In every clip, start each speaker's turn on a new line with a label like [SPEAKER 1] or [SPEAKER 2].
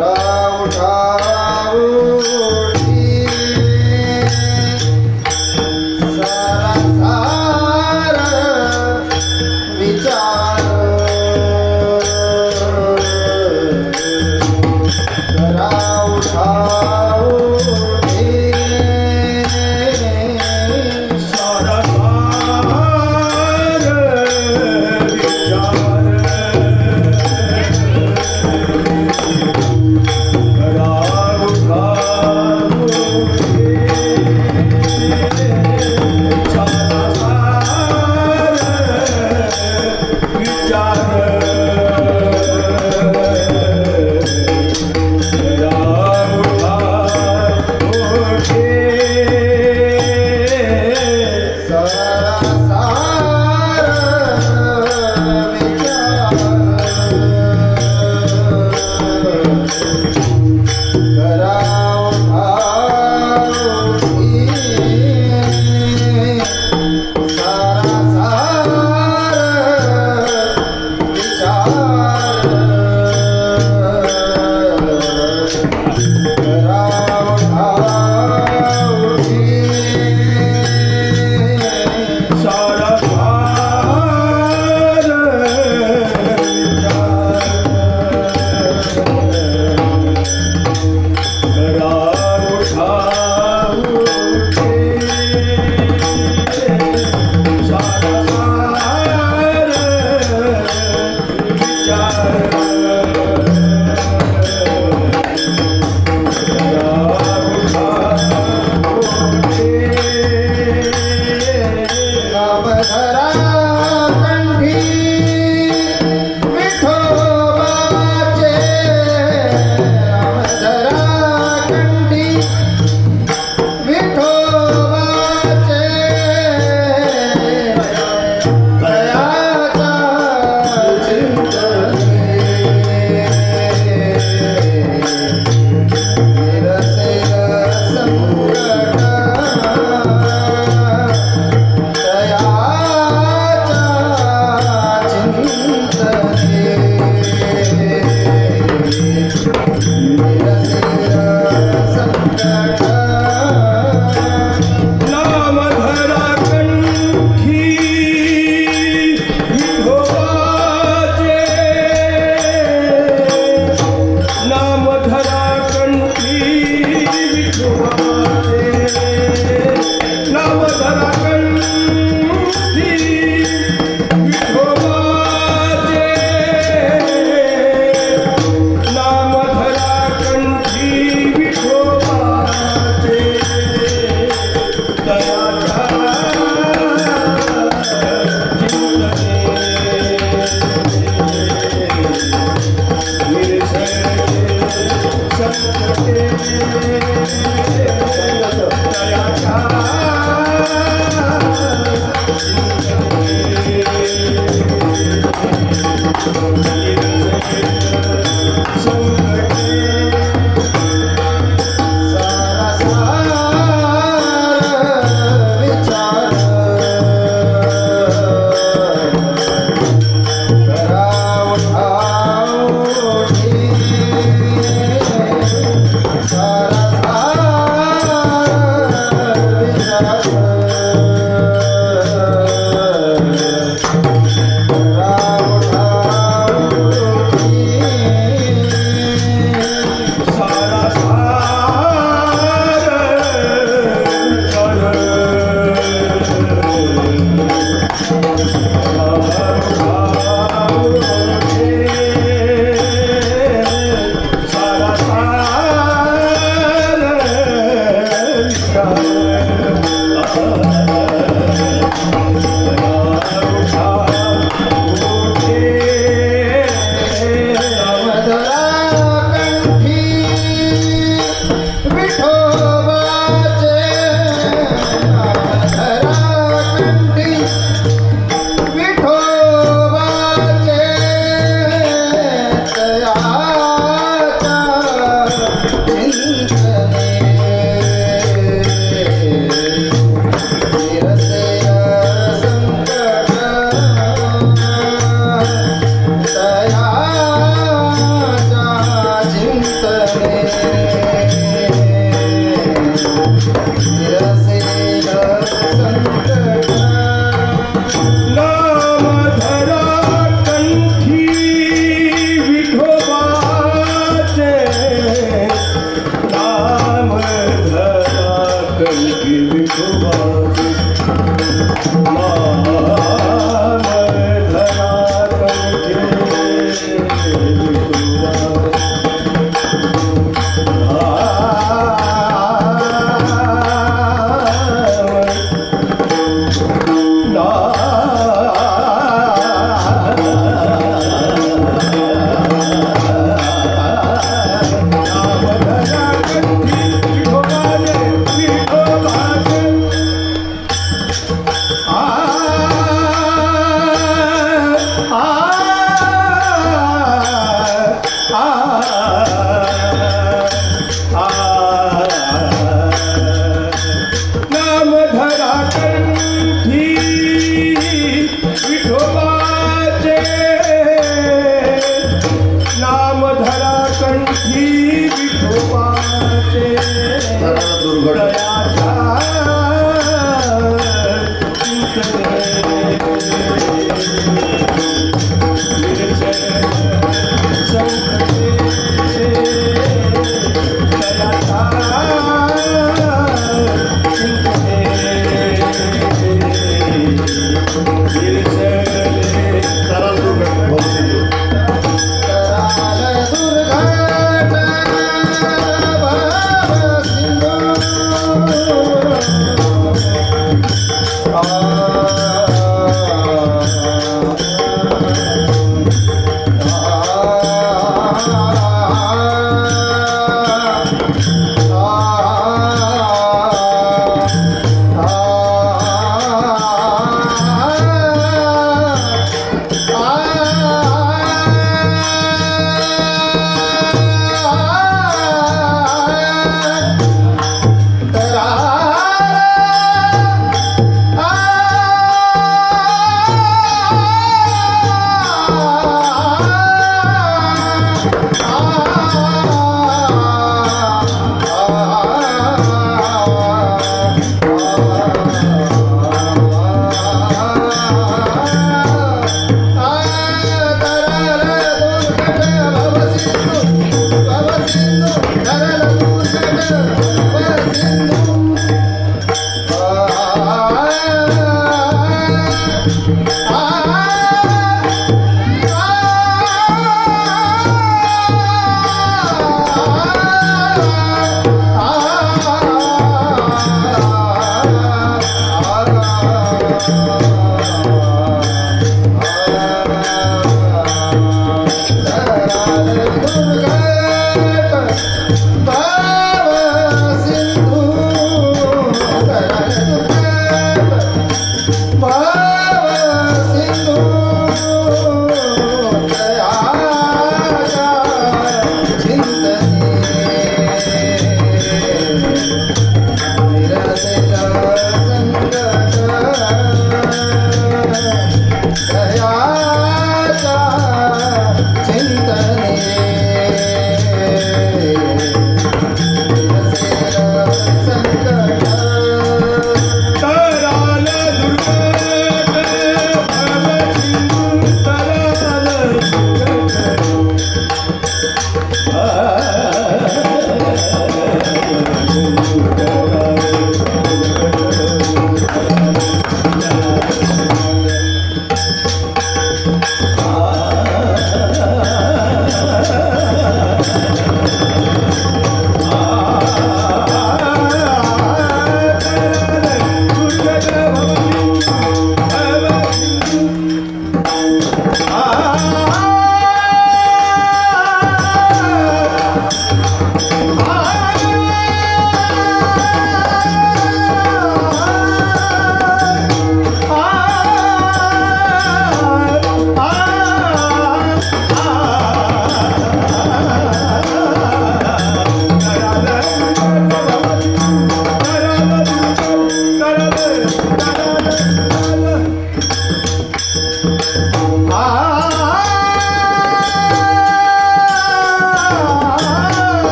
[SPEAKER 1] राम ठाऊरी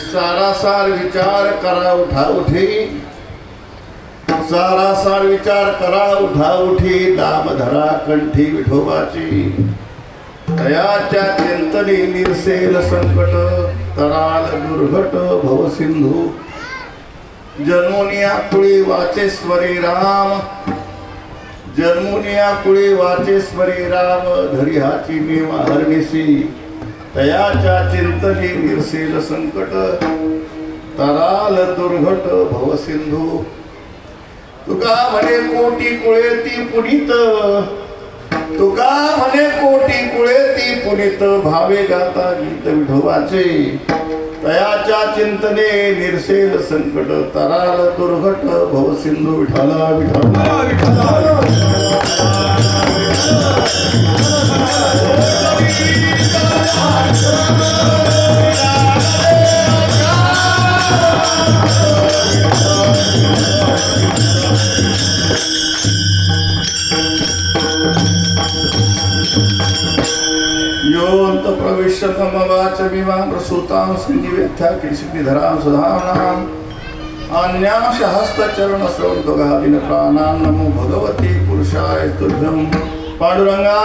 [SPEAKER 1] सारासार विचार करा उठा उठी, सारासार विचार करा उठा उठी, नाम धरा कंठी विठोबाची. दयाच्या चिंतनी निरसेल संकट, तराल दुर्घट भवसिंधू. जन्मोनिया कुळी वाचेश्वरी राम, जन्मोनिया कुळी वाचेश्वरी राम. धरिहाची नेमा हरणीसी, दयाच्या चिंतनी निरसेल संकट, तराल दुर्घट भवसिंधू. तुका म्हणे कोटी कुळे ती पुनीत, तुका म्हणे कोटी कुळे ती पुनीत. भावे गाता गीत विठोबाचे, दयाच्या चिंतने निरसेल संकट, तराल दुर्घट भवसिंधू. विठ्ठला विठ्ठला विठ्ठला. योऽन्त प्रविश्य शतमवाच विमां प्रसूतां संजीवेत्था कृष्णधरां सुधानां अन्यांश हस्तचरण श्रवणगादिन प्राणां नमो भगवते पुरुषाय तुभ्यं पांडुरंगा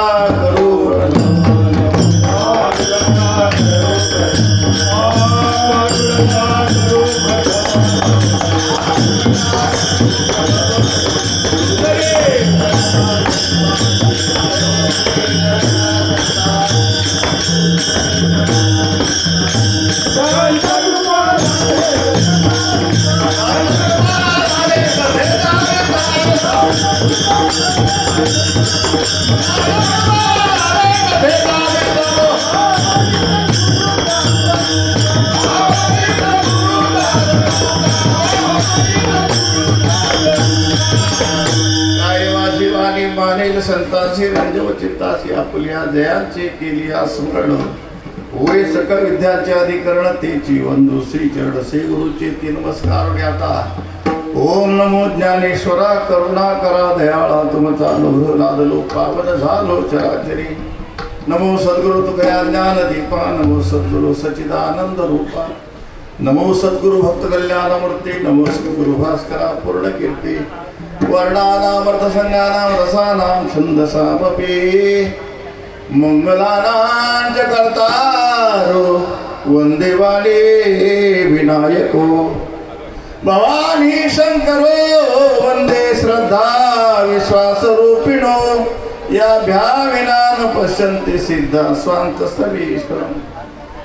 [SPEAKER 1] मानेल संतांशी रंजव चित्ताशी आपल्या जयांचे केली स्मरण होय सकळ विद्याचे अधिकरण तेची वंदू श्री चरण श्री गुरुचे तीन नमस्कार ज्ञाता ओम नमो ज्ञानेश्वरा करुणा करा दयाळा तुमचा अनुग्रह लादलो पावन झालो चराचरी नमो सद्गुरु तुकया ज्ञान दीपा नमो सद्गुरु सच्चिदानंद रूपा नमो सद्गुरु भक्त कल्याण मूर्ती नमो सद्गुरु भास्करा पूर्ण कीर्ती वर्णानामर्थ संज्ञानां रसानां छन्दसामपि मंगलानां च कर्तारो वन्दे वाले विनायको भवानी शंकरो वन्दे श्रद्धा विश्वासरूपिणो या भ्याविना न पश्यन्ति सिद्धा स्वान्त समीश्वरम्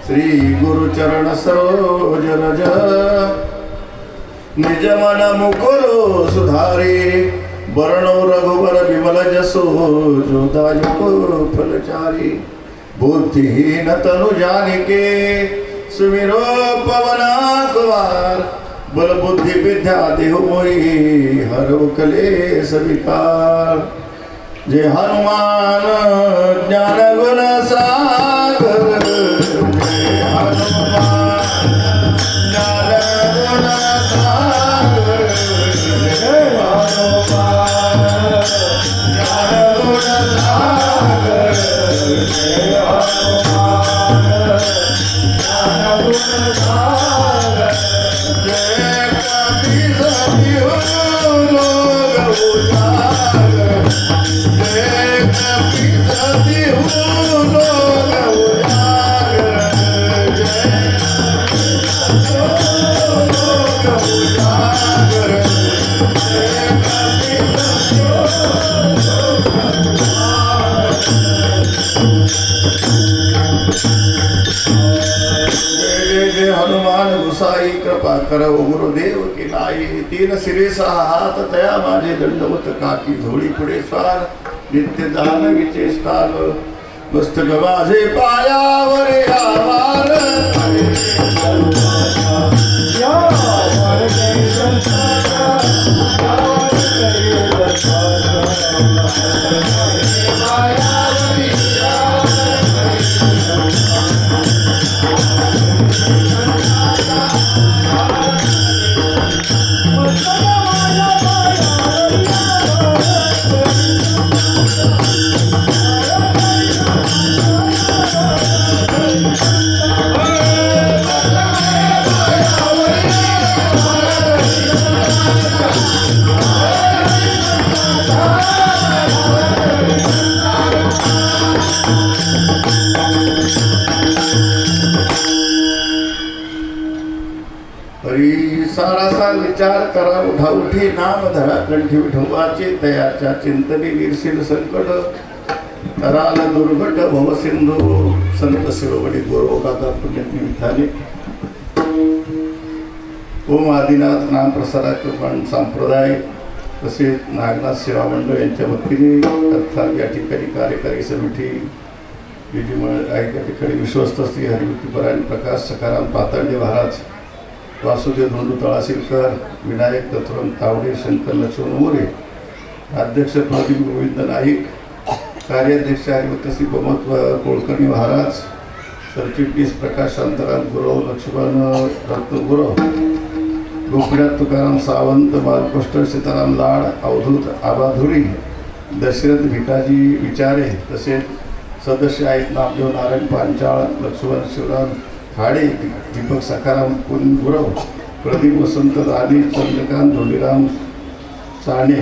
[SPEAKER 1] श्री गुरुचरण सरोज रज निज मन मुकुरो सुधारे वर्णो रघुवर विमल जसो जोदायको फलचारी बुद्धिहीन तनु जानिके सुमिरो पवना कुमार बल बुद्धि विद्या देहु मोहि हरो कलेश विकार जय हनुमान ज्ञान गुण सागर जय हनुमान ज्ञान गुण सागर जय हनुमान ज्ञान गुण सागर जय हनुमान ज्ञान गुण सागर जय कपीस बिहु लोग उजागर जय कपीस बिहु लोग उजागर जय हनुमान गुसाई कृपा करव गुरुदेव की नाई तीन सिरे सहा हात तया माझे दंडवत काकी झोळी पुढे स्वार नित्य दान विचेष्टाल मस्तक माझे पायावर आवार सारासा विचार करा उठा उठी नाम धरा कंठी विठोबाचे तयाच्या चिंतनी निर्शील संकट कराल दुर्घट भवसिंधू संत शिरोमणी गोरोगादा पुण्यज्ञ विठाले ओम आदिनाथ नाम प्रसाराचे संप्रदाय तसेच नागनाथ सेवा मंडळ यांच्या वतीने अर्थात या ठिकाणी कार्यकारी समिती आहे त्या ठिकाणी विश्वस्त श्री हरिभक्तीपरायण प्रकाश सखाराम पातळणे महाराज वासुदेव धोंडू तळासिरकर विनायक दत्तराम तावडे शंकर लक्ष्मण मोरे अध्यक्ष प्रदीप गोविंद नाईक कार्याध्यक्ष हरिभक्त श्री प्रमोद कोळकर्णी महाराज सरचिटणीस प्रकाश शांताराम गुरव लक्ष्मण रत्न गुरव गोपीनाथ तुकाराम सावंत बालकृष्ण सीताराम लाड अवधूत आबाधुरी दशरथ भिकाजी विचारे तसेच सदस्य आहेत नामदेव नारायण पांचाळ, लक्ष्मण शिवराम खाडे, दीपक सखाराम गुरव, प्रदीप वसंत राणे, चंद्रकांत धोंडीराम साणे.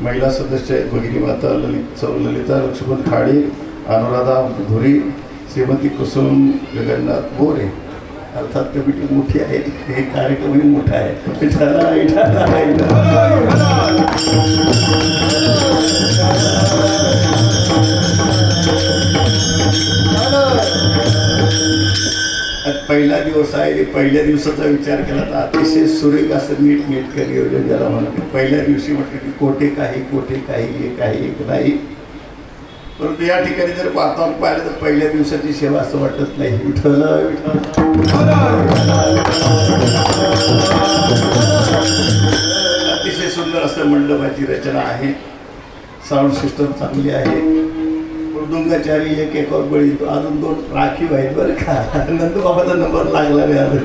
[SPEAKER 1] महिला सदस्य आहेत भगिनी माता ललिता लक्ष्मण खाडे, अनुराधा धुरी, श्रीमती कुसुम जगन्नाथ मोरे. अर्थात कमिटी मोठी आहे, हे कार्यक्रमही मोठा आहे. पहिला दिवस आहे. पहिल्या दिवसाचा विचार केला तर अतिशय सुरेख असं नीटनेटकं नियोजन ज्याला म्हणत. पहिल्या दिवशी म्हटलं की कोठे काही एक नाही. परंतु या ठिकाणी जर वातावरण पाहिलं तर पहिल्या दिवसाची सेवा असं वाटत नाही. विठ्ठल अतिशय सुंदर असं मंडपाची रचना आहे. साऊंड सिस्टम चांगली आहे. मृदुंगाचारी एकावर बळी. अजून 2 राखीव आहेत बरं का. नंदबाबाचा नंबर लागला नाही अजून.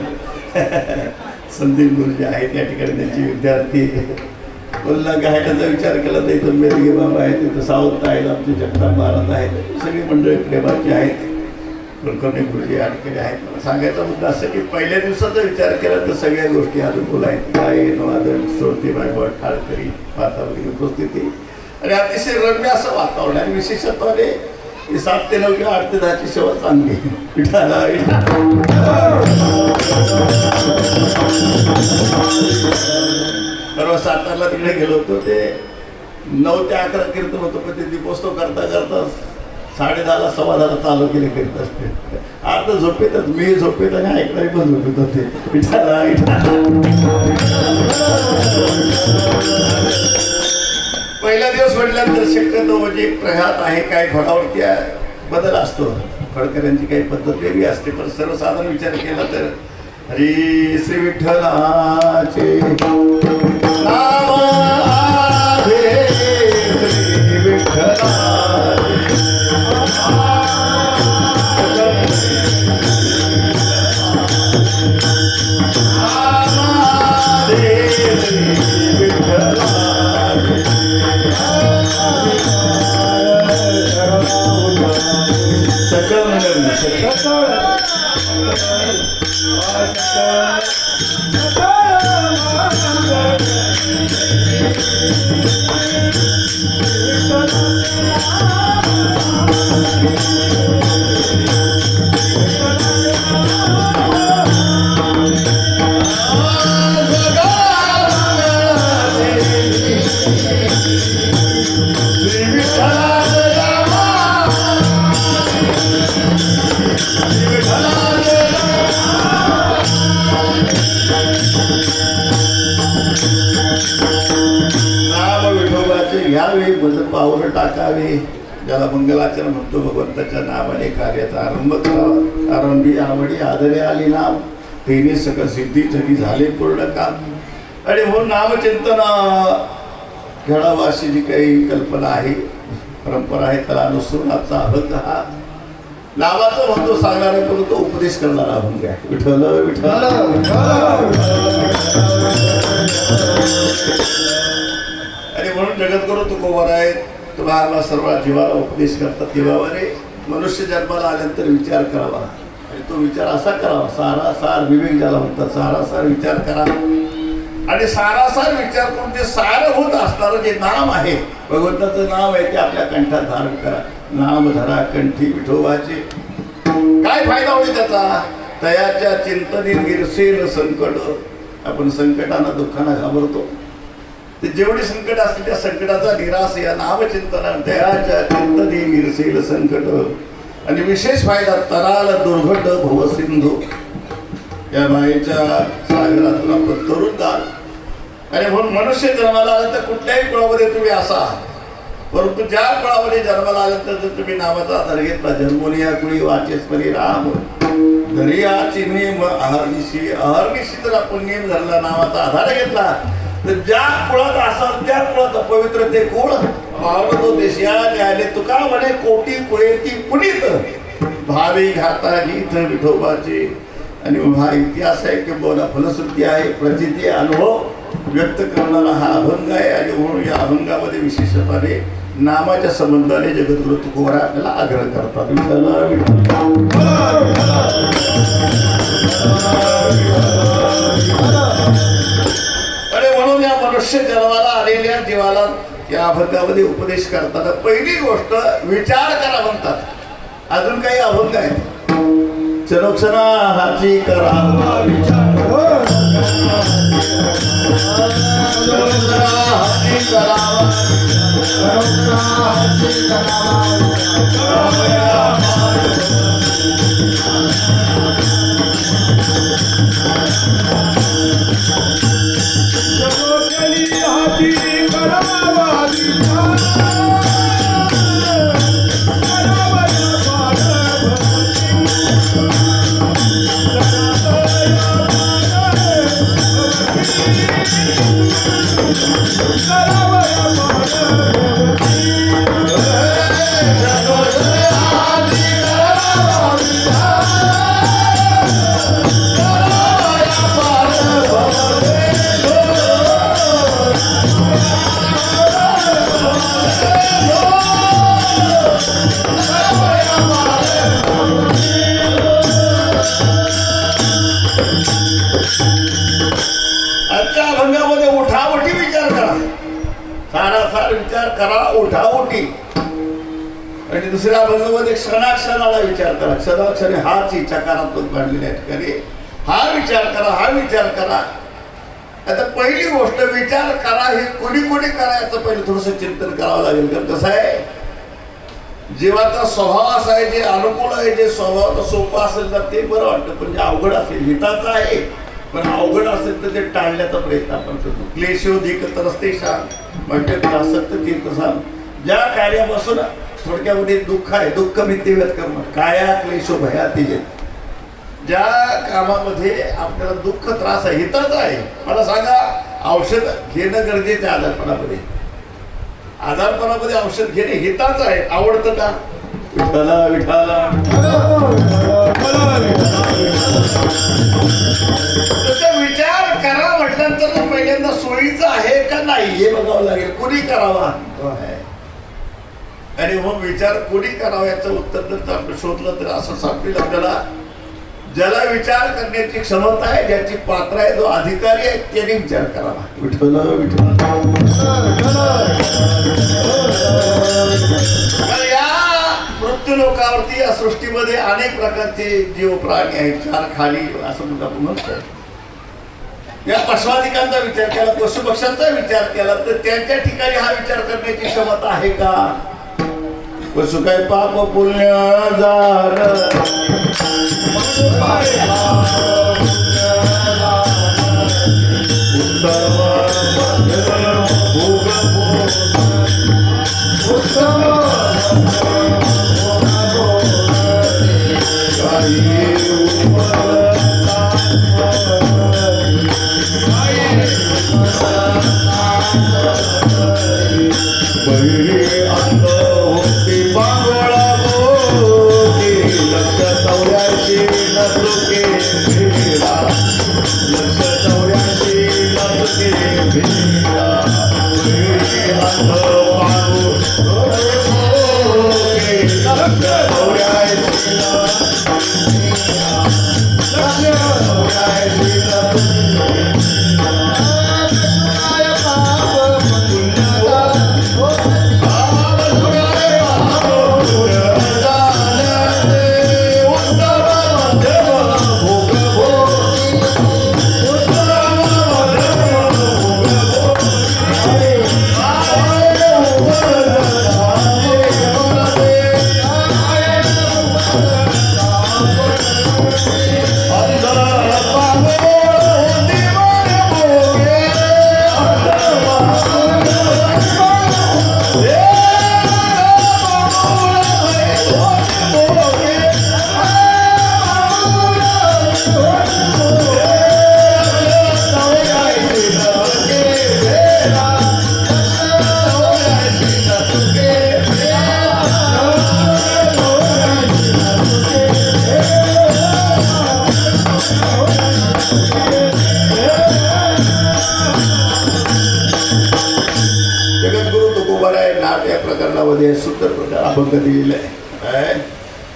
[SPEAKER 1] संदीप गुरुजी आहेत या ठिकाणी, त्यांचे विद्यार्थी. बोलला गायकाचा विचार केला तर इथं मेरगे बाबा आहेत, इथं सावंत आहेत, आमचे जगताप महाराज आहेत, सगळी मंडळी प्रेमाची आहेत. कुलकर्णी गुरुजी या ठिकाणी आहेत. मला सांगायचा मुद्दा असं की पहिल्या दिवसाचा विचार केला तर सगळ्या गोष्टी अनुकूल आहेत. गायन वादन श्रोते बायबट ठाळकरी पाता वगैरे उपस्थिती आणि अतिशय रम्य असं वातावरण. आणि विशेषत्वाने 7 ते 9 किंवा 8 ते 10ची सेवा चांगली. परवा सातारला तिकडे गेलो होतो. ते 9 ते 11 कीर्तन होतं, पण ते दीपोत्सव करता 10:30ला 10:15ला चालू केले कीर्तन. अर्ध झोपेतच, मी झोपेत आणि ऐकणारे पण झोपेत होते. पहिला दिवस म्हटल्यानंतर शक्यतो म्हणजे एक प्रघात आहे, काय फळावरती बदल असतो. फडकऱ्यांची काही पद्धत वेगळी असते. पण सर्वसाधारण विचार केला तर हरी श्री विठ्ठलाचे नाम आहे, श्री विठ्ठलाचे घ्यावे, भजन पावलं टाकावे, ज्याला मंगलाचरण म्हणतो. भगवंताच्या नावाने कार्याचा आरंभ करावा. आरंभी आवडी आदरे आली नाम, तेने सकल सिद्धी जगी झाले पूर्ण काम. आणि म्हणून नामचिंतन घडावं अशी जी काही कल्पना आहे, परंपरा आहे, त्याला अनुसरून आजचा अभंग हा नावाचं म्हणतो सांगणारा करून तो उपदेश करणारा अभंग आहे. विठ्ठल विठ्ठल. आणि म्हणून जगद्गुरु तुकोबर आहेत, तुम्हाला सर्व जीवाला उपदेश करतात. देवाने मनुष्य जन्माला आल्यानंतर विचार करावा. आणि तो विचार असा करावा, सारासार विवेक ज्याला म्हणतात, सारासार विचार करा. आणि सारासार विचार करून जे सारभूत असणारं जे नाम आहे, भगवंताचं नाव आहे, ते आपल्या कंठात धारण करा. नाम धरा कंठी विठोबाचे. काय फायदा होईल त्याचा? तयाच्या चिंतने गिरसेल संकट. आपण संकटांना दुःखांना घाबरतो, ते जेवढी संकट असतील त्या संकटाचा निराश या नामचिंतना दयाच्या चिंतने गिरसेल संकट. आणि विशेष फायदा तराल दुर्घट भवसिंधू. या मायेच्या सागरातून आपण तरुण जाल. आणि म्हणून मनुष्य जन्माला आलं तर कुठल्याही कुळामध्ये तुम्ही असा, परंतु ज्या कुळामध्ये जन्माला आल्यानंतर जर तुम्ही नावाचा आधार घेतला, जन्मोनिया कुळी वाचेस्परी राम दर्याची नेम अहर्निशी. अहर्निशी जर आपण नेम धरला, नावाचा आधार घेतला, तर ज्या कुळात असाल त्या कुळात पवित्र ते कुळ पावतो देशया न्यायालय. तुका म्हणे कोटी कुळे ती पुनीत भावे घाता गीत विठोबाचे. आणि हा इतिहास आहे की बोला फलश्रुती आहे, प्रचिती अनुभव व्यक्त करणारा हा अभंग आहे. आणि म्हणून या अभंगामध्ये विशेषपणे नामाच्या संबंधाने जगद्गुरु तुकोबरा आपल्याला आग्रह करतात. विठ्ठल आणि म्हणून या मनुष्य जन्माला आलेल्या जीवाला या अभंगामध्ये उपदेश करताना पहिली गोष्ट विचार करा म्हणतात. अजून काही अभंग आहेत. चरोक्षणा हाची करा विचार, हाची करावा, हाची विचार करा, उठाउठी. आणि दुसऱ्या अभंगामध्ये क्षणाक्षणाला विचार करा. क्षणाक्षणी हाच चकारात्मक मांडलेल्या ठिकाणी हा विचार करा, हा विचार करा. आता पहिली गोष्ट विचार करा. हे कोणी कोणी करायचं पहिलं थोडस चिंतन करावं लागेल. कारण कसं आहे, जीवाचा स्वभाव असा आहे, जे अनुकूल आहे, जे स्वभावाचा सोपा असेल तर ते बरं वाटतं. पण जे अवघड असेल, हिताचं आहे पण अवघड असेल तर ते टाळण्याचा प्रयत्न आपण करतो. क्लेशोधिक तरस्ते शांत म्हणजे असक्त तीर्थसाम. ज्या कार्यापासून थोडक्यामध्ये दुःख आहे, दुःख मित्य व्यक्त करणं, काया क्लेशो भयाती. ज्या कामामध्ये आपल्याला दुःख त्रास आहे, हिताचं आहे, मला सांगा औषध घेणं गरजेचं आहे. आजारपणामध्ये औषध घेणे हिताचं आहे. आवडतं का? विठाला विठाला विचार करा म्हटल्यानंतर पहिल्यांदा सोयीचं आहे का नाही हे बघावं लागेल. कोणी करावा आणि मग विचार कोणी करावा याचं उत्तर जर आपण शोधलं तर असं सापडेल आपल्याला, ज्याला विचार करण्याची क्षमता आहे, ज्याची पात्र आहे, जो अधिकारी आहे, त्याने विचार करावा. विठ्ठल विठ्ठल. या मृत्यू लोकावरती या सृष्टीमध्ये अनेक प्रकारचे जीव प्राणी आहेत. चार खाली असं आपण म्हणतो. या पशुआधिकांचा विचार केला, पशुपक्ष्यांचा विचार केला तर त्यांच्या ठिकाणी हा विचार करण्याची क्षमता आहे का? पशु काय पाप पुण्य जार, क्षेत्रामध्ये सुंदर प्रकार अभंग दिलेला आहे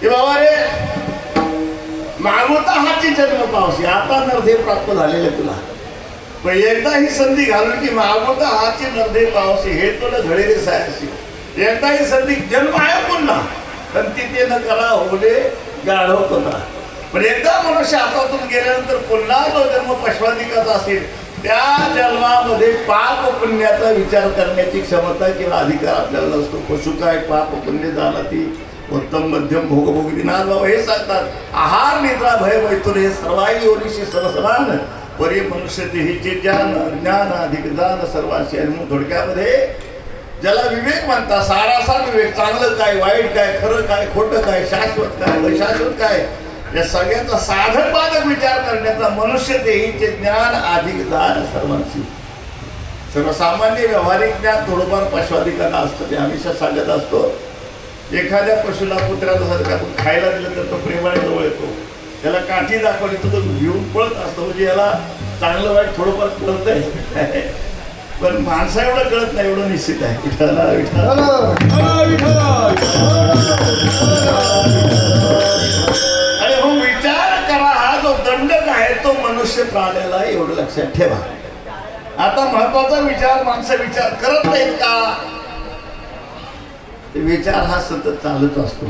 [SPEAKER 1] की बाबा रे मागवता हाची जन्म पावशी आता नरदे प्राप्त झालेले तुला पण एकदा ही संधी घालून की मागवता हाची नरदे पावशी हे तुला घडेले सायाशी एकदा ही संधी जन्म आहे पुन्हा पण तिथे न करा होले गाढवत होता पण एकदा मनुष्य हातातून गेल्यानंतर पुन्हा जो जन्म पशवाधिकाचा असेल त्या जन्मामध्ये पाप पुण्याचा विचार करण्याची क्षमता किंवा अधिकार आपल्याला नसतो पशु काय पाप पुण्य झाला ती उत्तम मध्यम भोगभोगी नाथ बाबा हे सांगतात आहार निद्रा भय मैथुन हे सर्वाई ओरिशी सरसमान परी मनुष्य देहीचे ज्ञान अधिक जान सर्वांशी आणि मग थोडक्यामध्ये ज्याला विवेक म्हणता सारासा विवेक चांगलं काय वाईट काय खरं काय खोटं काय शाश्वत काय अशाश्वत काय या सगळ्याचा साधक बाधक विचार करण्याचा मनुष्य देहीचे ज्ञान अधिक जान सर्वांशी सर्वसामान्य व्यावहारिक ज्ञान थोडंफार पशुअधिकांना असतं ते हमेशा सांगत असतो एखाद्या पशुला कुत्र्याला सारखं आपण खायला दिलं तर तो प्रेमाने जवळ येतो त्याला काठी दाखवली तर तो घेऊन पळत असतो म्हणजे याला चांगलं वाईट थोडंफार कळत आहे पण माणसा एवढं कळत नाही एवढं निश्चित आहे आणि मग विचार करा हा जो दंडक आहे तो मनुष्य प्राण्याला एवढं लक्षात ठेवा आता महत्वाचा विचार माणसं विचार करत नाहीत का विचार हा सतत चालूच असतो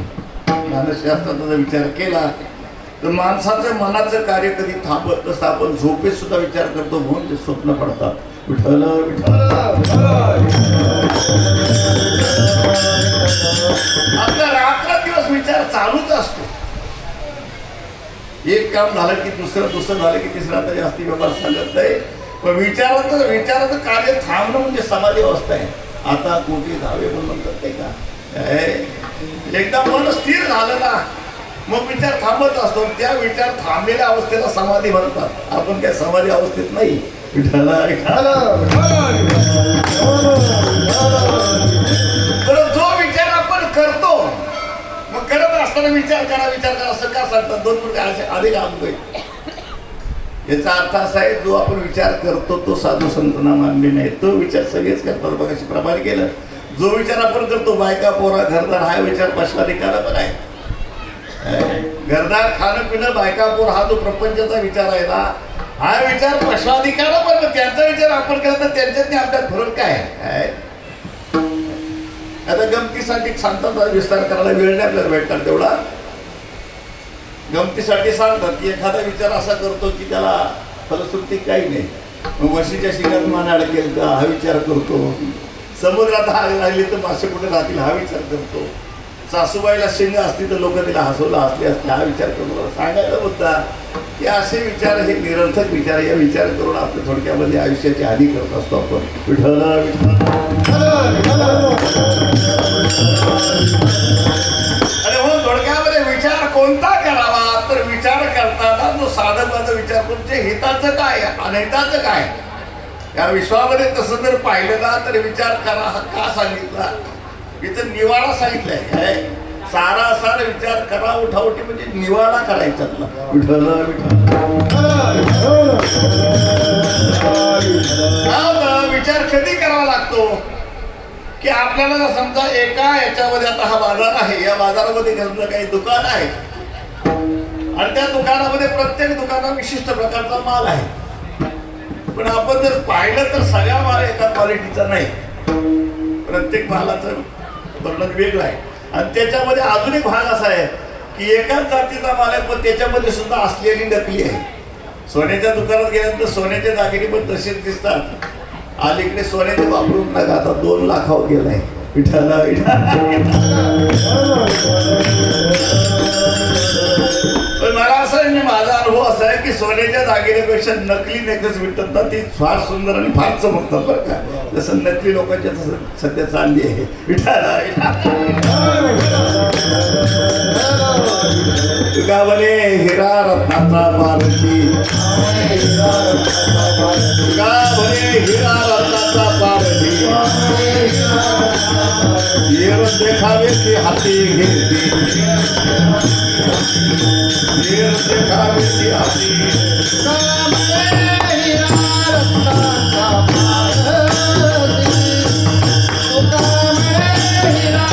[SPEAKER 1] मानसशास्त्राचा जर विचार केला तर माणसाचं मनाचं कार्य कधी थांबत नसतं आपण झोपेत सुद्धा विचार करतो म्हणून ते स्वप्न पडतात विठ्ठल विठ्ठल आपला रात्रदिवस विचार चालूच असतो एक काम झालं की दुसरं झालं की तिसरं आता जास्ती व्यवहार सांगत नाही पण विचाराचं कार्य थांबणं म्हणजे समाधी अवस्था आहे आता कोटी धावे म्हणून म्हणतात ते का एकदा मन स्थिर झालं ना मग विचार थांबत असतो त्या विचार थांबलेल्या अवस्थेला समाधी म्हणतात आपण काय समाधी अवस्थेत नाही जो विचार आपण करतो मग करत असताना विचार करा असं का सांगतात दोन प्रकार अधिक आंबे याचा अर्थ असा आहे जो आपण विचार करतो तो साधू संतना मानले नाही तो विचार सगळेच करतात बघा अशी प्रमाणे केलं जो विचार आपण करतो बायका पोरा घरदार हा विचार पशुअधिकारा पण आहे घरदार खाणं पिणं बायका पोर हा जो प्रपंचाचा विचार आहे ना हा विचार पशुअधिकारा पण त्यांचा विचार आपण केला तर त्यांच्यात आपल्यात फरक काय आहे आता गमतीसाठी सांगतात विस्तार करायला वेळ नाही आपल्याला भेटणार तेवढा गमतीसाठी सांगतात की एखादा विचार असा करतो की त्याला फलश्रुती काही नाही मग वशीच्या शिंगात मान अडकेल का हा विचार करतो समुद्रात आग राहिली तर मासे कुठे राहतील हा विचार करतो सासूबाईला शिंग असती तर लोक तिला हसवलं हसले असते हा विचार करतो सांगायला मुद्दा की असे विचार हे निरर्थक विचार या विचार करून आपल्या थोडक्यामध्ये आयुष्याची हानी करत असतो आपण विठ्ठल आणि म्हणून थोडक्यामध्ये विचार कोणता करावा तर विचार करताना जो साधकाचा विचार करून जे हिताचं काय अनहिताचं काय या विश्वामध्ये तसं जर पाहिलं ना तर विचार करा हा का सांगितला इथं निवाडा सांगितलाय सारासार विचार करा उठाउठी म्हणजे निवाडा करायचा विठ्ठल विचार कधी करावा लागतो की आपल्याला जर समजा एका याच्यामध्ये आता हा बाजार आहे या बाजारामध्ये समजा काही दुकान आहे आणि त्या दुकानामध्ये प्रत्येक दुकानात विशिष्ट प्रकारचा माल आहे पण आपण जर पाहिलं तर सगळा माल एका क्वालिटीचा नाही प्रत्येक मालाचं वर्णन वेगळं आहे आणि त्याच्यामध्ये अजून एक भाग असा आहे की एकाच जातीचा माल आहे पण त्याच्यामध्ये सुद्धा असलेली नकली आहे सोन्याच्या दुकानात गेल्यानंतर सोन्याचे दागिने पण तसेच दिसतात अलीकडे सोन्याचे वापरून नका आता 2 लाखावर गेलाय विठाला पण मला असं माझा अनुभव असा आहे की सोन्याच्या दागिन्यापेक्षा नकली नेकलेस विकतात ना ती फार सुंदर आणि फार चमकतात बरं का जसं नकली लोकांच्या सध्या चालली आहे विठाला तुका म्हणे हिरा रत्नाचा पारशी तुका म्हणे हिरा रत्नाचा पारशी देखावे की हाती घेतली देखावे की हाती हिरा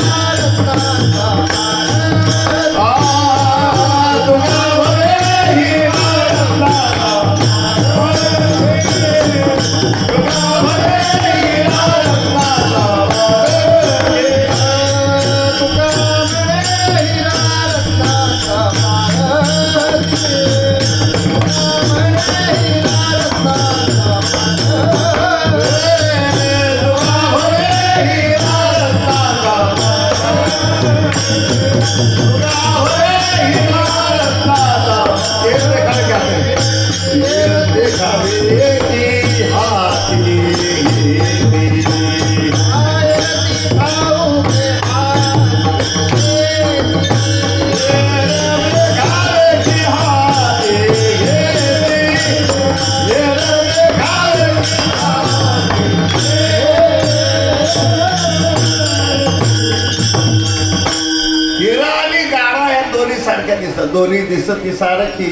[SPEAKER 1] दोन्ही दिसती सारखी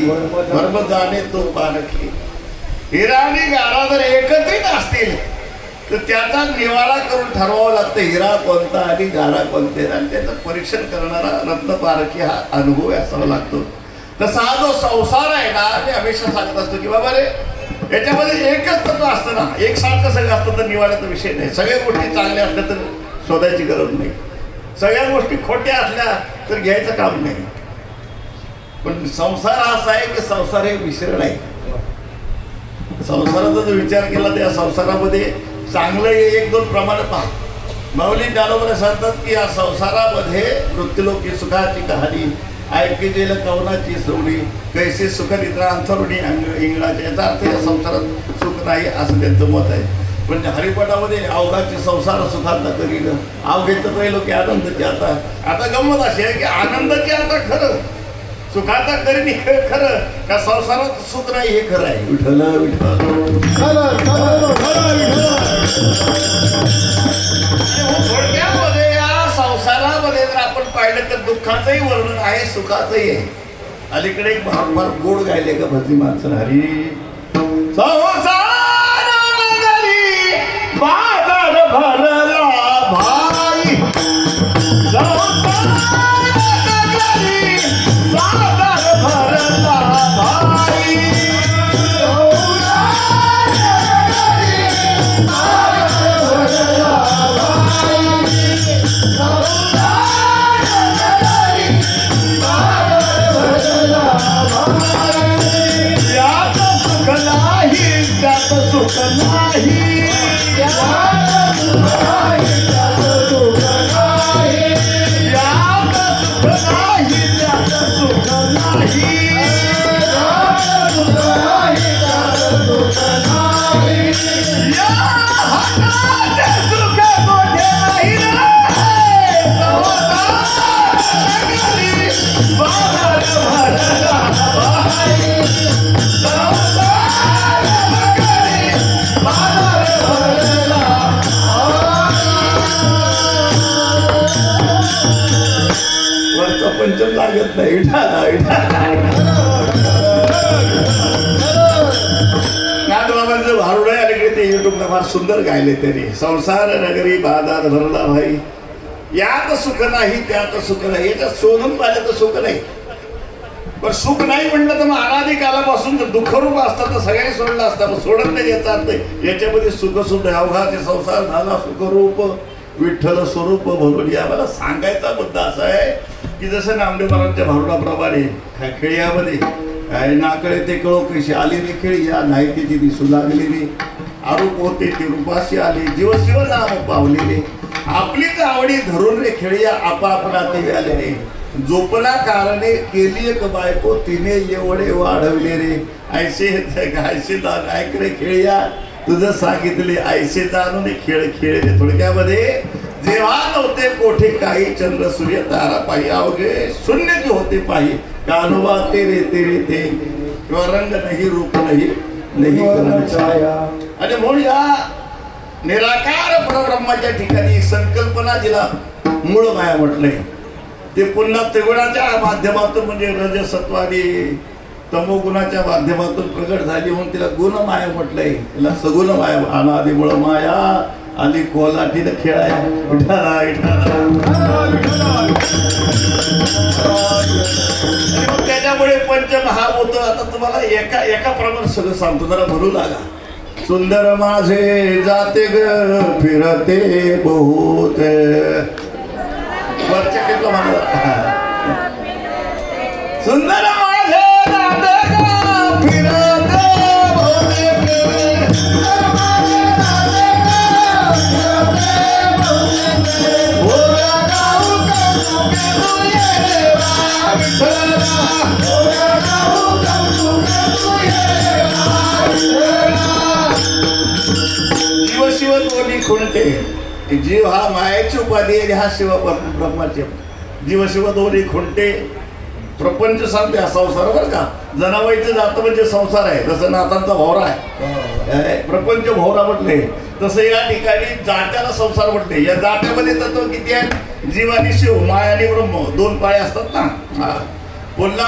[SPEAKER 1] धर्म जाणे तो पारखी. हिरा आणि गारा जर एकत्रित असतील तर त्याचा निवारा करून ठरवावं लागतं हिरा कोणता आणि गारा कोणते, आणि त्याचं परीक्षण करणारा रत्नपारखी हा अनुभव असावा लागतो. तसा हा जो संसार आहे ना, मी हमेशा सांगत असतो की बाबा रे, याच्यामध्ये एकच तत्व असतं ना, एकसारखं सगळं असतं तर निवाड्याचा विषय नाही. सगळ्या गोष्टी चांगल्या असल्या तर शोधायची गरज नाही, सगळ्या गोष्टी खोट्या असल्या तर घ्यायचं काम नाही. पण संसार असा आहे की संसार हे मिश्रण आहे. संसाराचा जर विचार केला तर या संसारामध्ये चांगलं एक दोन प्रमाण पहा. माऊली ज्ञानोबा सांगतात की या संसारामध्ये मृत्यूलोकी सुखाची कहाणी ऐके गेलं कवनाची सवडी कैसे सुख निद्रा अंथरुणी इंगळाच्या, याचा अर्थ या संसारात सुख नाही असं त्यांचं मत आहे. पण हरिपाठामध्ये अवघाची संसार सुखांता करील अवघेचं पहिलो की आनंदाची. आता गंमत अशी आहे की आनंदाची आता खरं, सुखाचा करीन खरं, का संसारात सुख नाही हे खरं आहे. विठ्ठल थोडक्यामध्ये या संसारामध्ये जर आपण पाहिलं तर दुःखाचंही वर्णन आहे, सुखाचंही आहे. अलीकडे एक फार गोड गायले का भजनी माणसं, हरी संसार बाजार भरला भाई, बाजार भरला भाई, यात सुख नाही त्यात सुख नाही, यात सुख नाही त्यात सुख नाही, यात सुख नाही त्यात सुख नाही, यात सुख नाही त्यात सुख नाही, या हाताचे सुख मोठे नाही रे, बाजार भरला भाई, वरचा पंचम लागत नाही. नाथबाबांचं भारुड आहे आणि ते युट्यूबला फार सुंदर गायले त्यांनी. संसार नगरी बाजार भरला भाई, यात सुख नाही त्यात सुख नाही, याच्यात शोधून पाहिलं तर सुख नाही. पण सुख नाही म्हटलं तर मग अनादी कालापासून जर दुःखरूप असतात तर सगळ्यांनी सोडलं असतं, मग सोडत नाही याचा अर्थ याच्यामध्ये सुख सुद्धा अवघाचे संसार झाला सुखरूप विठ्ठल स्वरूप भगवडी. आम्हाला सांगायचा मुद्दा असा आहे की जसं नामदेवरावांच्या भारुडाप्रमाणे खेळ्यामध्ये नाकळे ते कळो कशी आली रे खेळी, या नाही तिची दिसू लागली रे, आरोप होते ती रूपाशी आली, जीव शिव नाम पावलेले, आपलीच आवडी धरून रे खेळिया आपापला ते आले रे, जोपला कारणे केली एक बायको तिने एवढे वाढवले रे, ऐसे ऐसे ऐक रे खेळिया तुझं सांगितले ऐसे जाणून खेळ खेळले. थोडक्यामध्ये जेव्हा नव्हते कोठे काही चंद्र सूर्य तारा पाही, अवघे शून्य जे होते पाही, कानोबा तेरे तेरे ते, किंवा रंग नाही रूप नाही छाया. आणि म्हणून या निराकार परब्रह्माच्या ठिकाणी संकल्पना जिला मूळ माया म्हटलंय ते पुन्हा त्रिगुणाच्या माध्यमातून म्हणजे रजसत्वादी तमोगुणाच्या माध्यमातून प्रगट झाली म्हणून तिला गुणमाया म्हटलंय. तिला सगुण माया अनादी मूळ माया आली कोलाटीनं खेळाया. त्याच्यामुळे पंचमहाभूत आता तुम्हाला एका प्रमाणे सगळं सांगतो, जरा भरू लागा. सुंदर माझे जाते ग फिरते बहुत, वरच्या टेपला म्हणा सुंदर माझे जाते ग फिरते बहुत, शिव दोन्ही खुंटे. जीव हा मायाची उपाधी आहे, हा शिव ब्रह्माचे. जीव शिव दोन्ही खुंटे प्रपंच सांगते हा संसार बरं का. जनाबाईचं जातं म्हणजे संसार आहे, जसं नातांचा भोवरा आहे प्रपंच भोवरा म्हटले, तसं या ठिकाणी जात्याला संसार म्हटले. या जात्यामध्ये तत्व किती आहे? जीव आणि शिव, माया आणि ब्रह्म, दोन पाय असतात ना. पुन्हा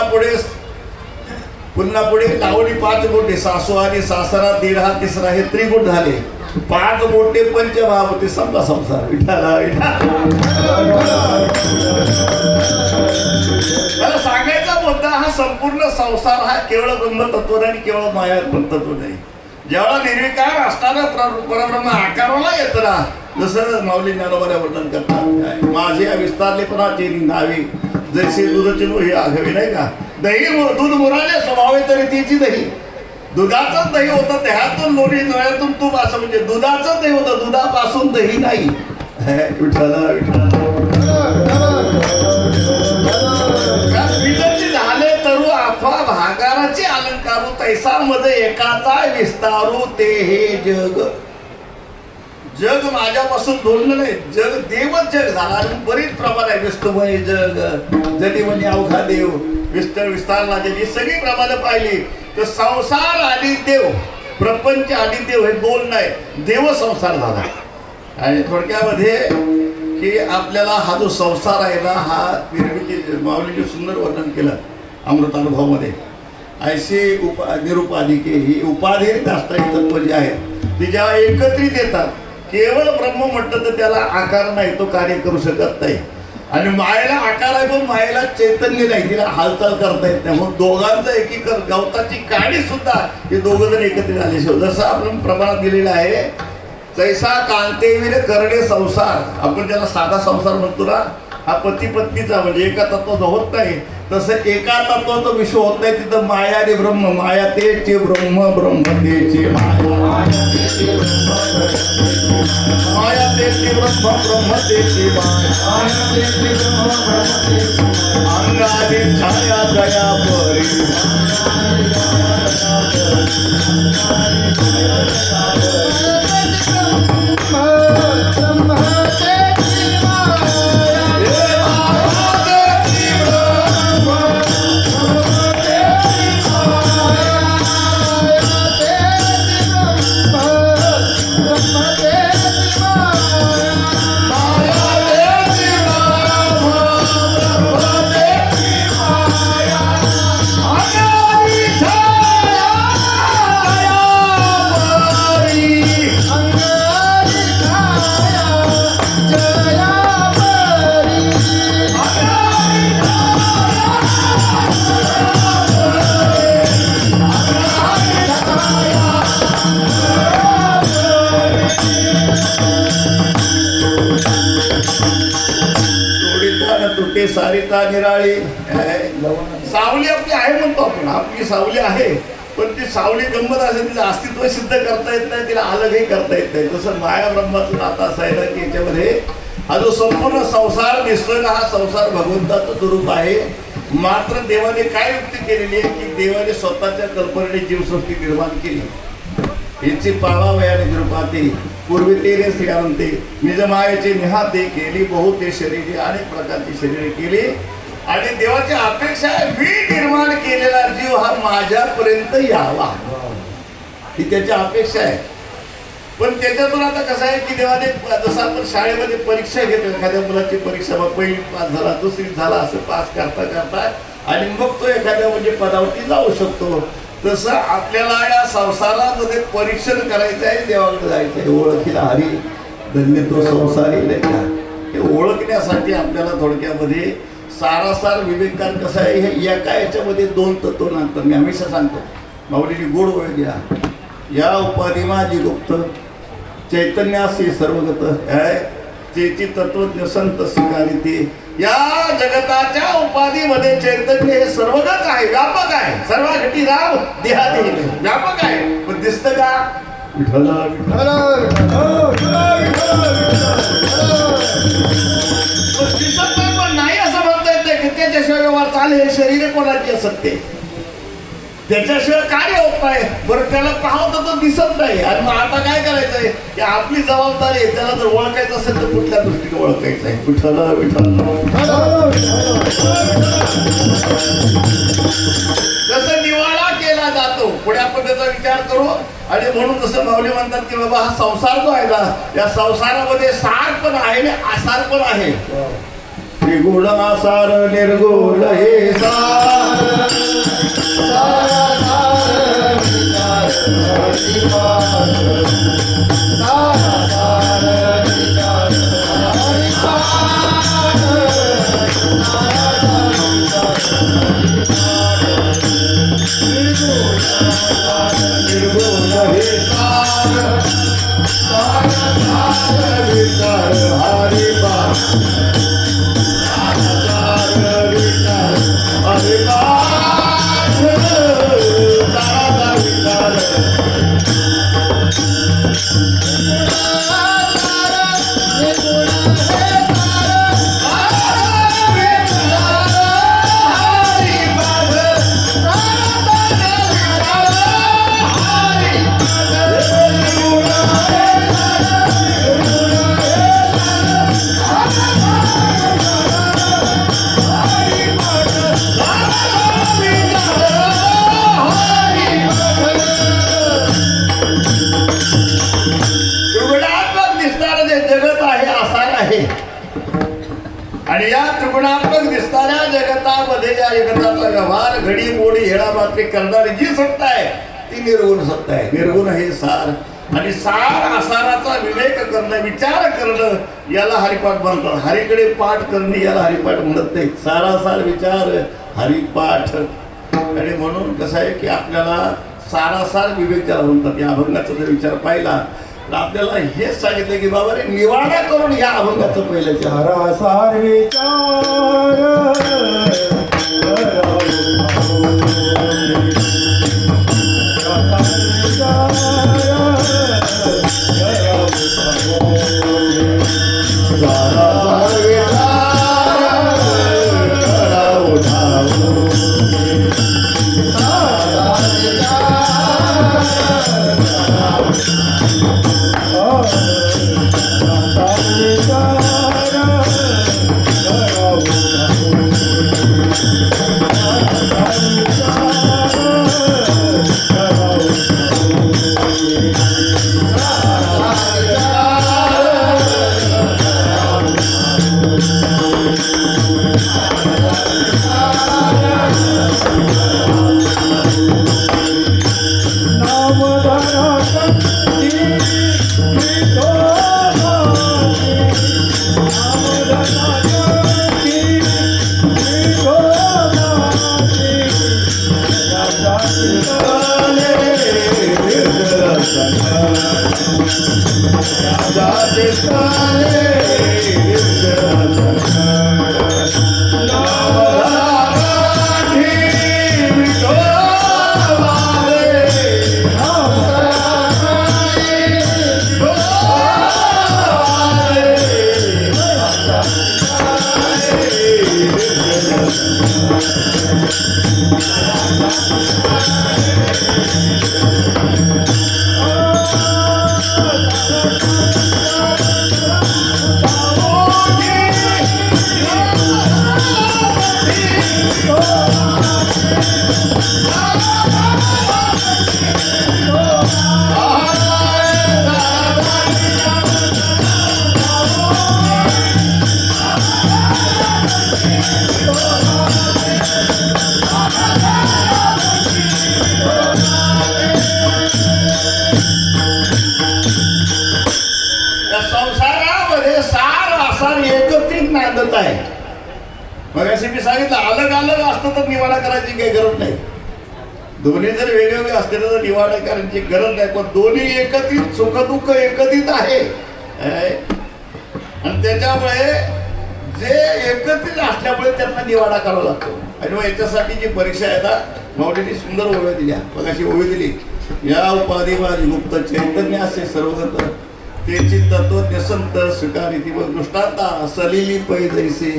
[SPEAKER 1] पुढे लावणी 5 बोटे, सासू आणि सासरा, दीर हा तिसरा, हे त्रिगुण झाले. 5 बोटे पंचमहाभूते, समजा संसार. विठाला मला सांगायचा मुद्दा हा संपूर्ण संसार हा केवळ ब्रह्मतत्व आणि केवळ माया तत्व नाही. जेव्हा निर्विकार असणारा परब्रह्म आकाराला येत ना, जसं माऊली ज्ञानोबाने वर्णन करतात, माझे विस्तारलेपणाची नावे जैसे दुधाचे हे आघावी, नाही का. दूध मुराले स्वभावे तरी तिची दही, दुधाचंच दही होतं, देहातून लोणी, डोळ्यातून तूप, असं म्हणजे दुधाचंच दही होतं, दुधापासून दही नाही. झाले तरू अथवा भागाराचे अलंकारू, तैसा मध्ये एकाचा विस्तारू, ते हे जग माझ्यापासून बोलणं नाही, जग देवच जग झाला. बरीच प्रमाण आहे, विष्णुमय जग, जनी म्हणे अवघा देव, विस्तारला ज्याची सगळी प्रमाणे पाहिली तर संसार आणि देव, प्रपंच आणि देव हे दोन नाही, देव संसार झाला. आणि थोडक्यामध्ये की आपल्याला हा जो संसार आहे ना, हा निर्मिती माऊलीने सुंदर वर्णन केलं अमृतानुभवामध्ये. ऐशी निरुपाधिके, ही उपाधी दाष्टायिक तत्व जे आहे ती जेव्हा एकत्रित येतात, केवळ ब्रह्म म्हटलं तर त्याला आकार नाही, तो कार्य करू शकत नाही. आणि मायेला आकार आहे पण मायेला चैतन्य नाही, तिला हालचाल करता येत नाही. म्हणून दोघांचं एकीकरण, गवताची काडी सुद्धा हे दोघं जण एकत्रित आले. जसं आपण प्रमाणात दिलेलं आहे, जैसा कांतेवीर करणे संसार, आपण त्याला साधा संसार म्हणतो ना, हा पती पत्नीचा म्हणजे एका तत्वाचा होत नाही. तसं एका तत्वाचं विश्व होत नाही, तिथं माया आणि ब्रह्म, माया तेचे ब्रह्म, ब्रह्म तेचे माया, माया तेचे ब्रह्म, ब्रह्म तेचे माया, अंगाने छाया दया परी, सारिता निराळी. सावली आपली आहे म्हणतो आपण, आपली सावली आहे, पण ती सावली गंमत असेल, तिचं अस्तित्व सिद्ध करता येत नाही, तिला अलगही करता येत नाही. तसं माया ब्रह्माचं नातं असं आहे ना की याच्यामध्ये हा जो संपूर्ण संसार दिसतोय ना, हा संसार भगवंताचं स्वरूप आहे. मात्र देवाने काय युक्ती केलेली आहे की देवाने स्वतःच्या कल्पनेने जीवसृष्टी निर्माण केली. याची पाळावयाने निरूपाते पूर्वी तेरे श्रीअंते निज मायेचे निहाते केली, बहुते शरीरे, अनेक प्रकारची शरीरे केली. आणि देवाची अपेक्षा आहे, मी निर्माण केलेला जीव हा माझ्यापर्यंत यावा, ही त्याची अपेक्षा आहे. पण त्याच्यातून आता कसं आहे की देवाने, जसं आपण शाळेमध्ये परीक्षा घेतो, एखाद्या मुलाची परीक्षा मग पहिली पास झाला, दुसरी झाला, असं पास करता करता आणि मग तो एखाद्या म्हणजे पदावरती जाऊ शकतो. तसं आपल्याला या संसारामध्ये परीक्षण करायचं आहे, देवाकडे जायचं आहे. ओळखीला हरी धन्य तो संसारी नाही का, हे ओळखण्यासाठी आपल्याला थोडक्यामध्ये सारासार विवेककार कसं आहे, हे एका याच्यामध्ये 2 तत्व नांदतात. मी हमेशा सांगतो, माऊलीची गोड ओळख घ्या. या उपाधी माझी गुप्त चैतन्यासी सर्वगत आहे, तेची तत्वज्ञ संत स्वीकारी ते. या जगताच्या उपाधीमध्ये चैतन्य हे सर्वगत आहे, व्यापक आहे, सर्व घटी राम देहादेह व्यापक आहे. पण दिसतं का? विठ्ठल दिसत नाही, पण नाही असं म्हणता येत नाही की त्याच्याशिवाय व्यवहार चालेल. हे शरीर कोणाची असत ते, त्याच्याशिवाय कार्य होत नाही. बरं, त्याला पाहतो तो दिसत नाही. आणि मग आता काय करायचंय की आपली जबाबदारी आहे, त्याला जर ओळखायचं असेल तर कुठल्या दृष्टीने ओळखायचं आहे. विठ्ठल विठ्ठल. जसं निवाळा केला जातो, पुढे आपण त्याचा विचार करू. आणि म्हणून जसं माऊली म्हणतात की बाबा हा संसार जो आहे ना, या संसारामध्ये सार पण आहे आणि आसार पण आहे. त्रिगुण सार निर्गुण हे सार आणि या त्रिगुणात्मक दिसणाऱ्या जगतामध्ये या जगताचा व्यवहार घडी मोडी हेळामात्री करणारी जी सत्ता आहे ती निर्गुण सत्ता आहे. निर्गुण हे सार आणि सार आसाराचा विवेक करणं विचार करणं याला हरिपाठ म्हणतात. हरीकडे पाठ करणे याला हरिपाठ म्हणत नाही. सारासार विचार हरिपाठ. आणि म्हणून कसं आहे की आपल्याला सारासार विवेक ज्याला म्हणतात या अभंगाचा जर विचार पाहिला तर आपल्याला हेच सांगितलं की बाबा रे निवाडा करून या अभंगाचं पहिलं
[SPEAKER 2] सारासार विचार
[SPEAKER 1] मग असे मी सांगितलं अलग अलग असतं तर निवाडा करायची काही गरज नाही. दोन्ही जर वेगवेगळे असते तर निवाडा करायची गरज नाही. पण दोन्ही एकत्रित सुखदुःख एकत्रित आहे आणि त्याच्यामुळे जे एकत्रित असल्यामुळे त्यांना निवाडा करावा लागतो. आणि मग याच्यासाठी जी परीक्षा आहे ना माऊलींनी सुंदर ओव्या दिल्या. मग अशी ओवी दिली या उपाधी माझी मुक्त चैतन्य असे सर्वगत त्याची तत्वज्ञ संत स्वीकारिती व दृष्टांता सलिली पैदैसे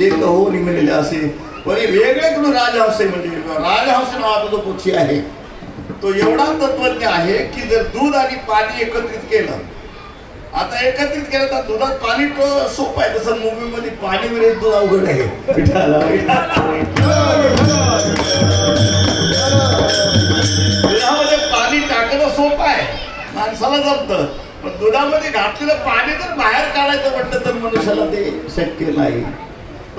[SPEAKER 1] एक हो निमलेले असे. पण वेगळे करून राजहंस म्हणजे राजहंस नावाचा जो पक्षी आहे तो एवढा तत्वज्ञ आहे की जर दूध आणि पाणी एकत्रित केलं, आता एकत्रित केलं तर दुधात पाणी सोपं आहे, तसं मुंबईमध्ये पाणी मिळेल दूध अवघड आहे. दुधामध्ये पाणी टाकणं सोपं आहे, माणसाला जमतं. पण दुधामध्ये घातलेलं पाणी जर बाहेर काढायचं म्हटलं तर मनुष्याला ते शक्य नाही.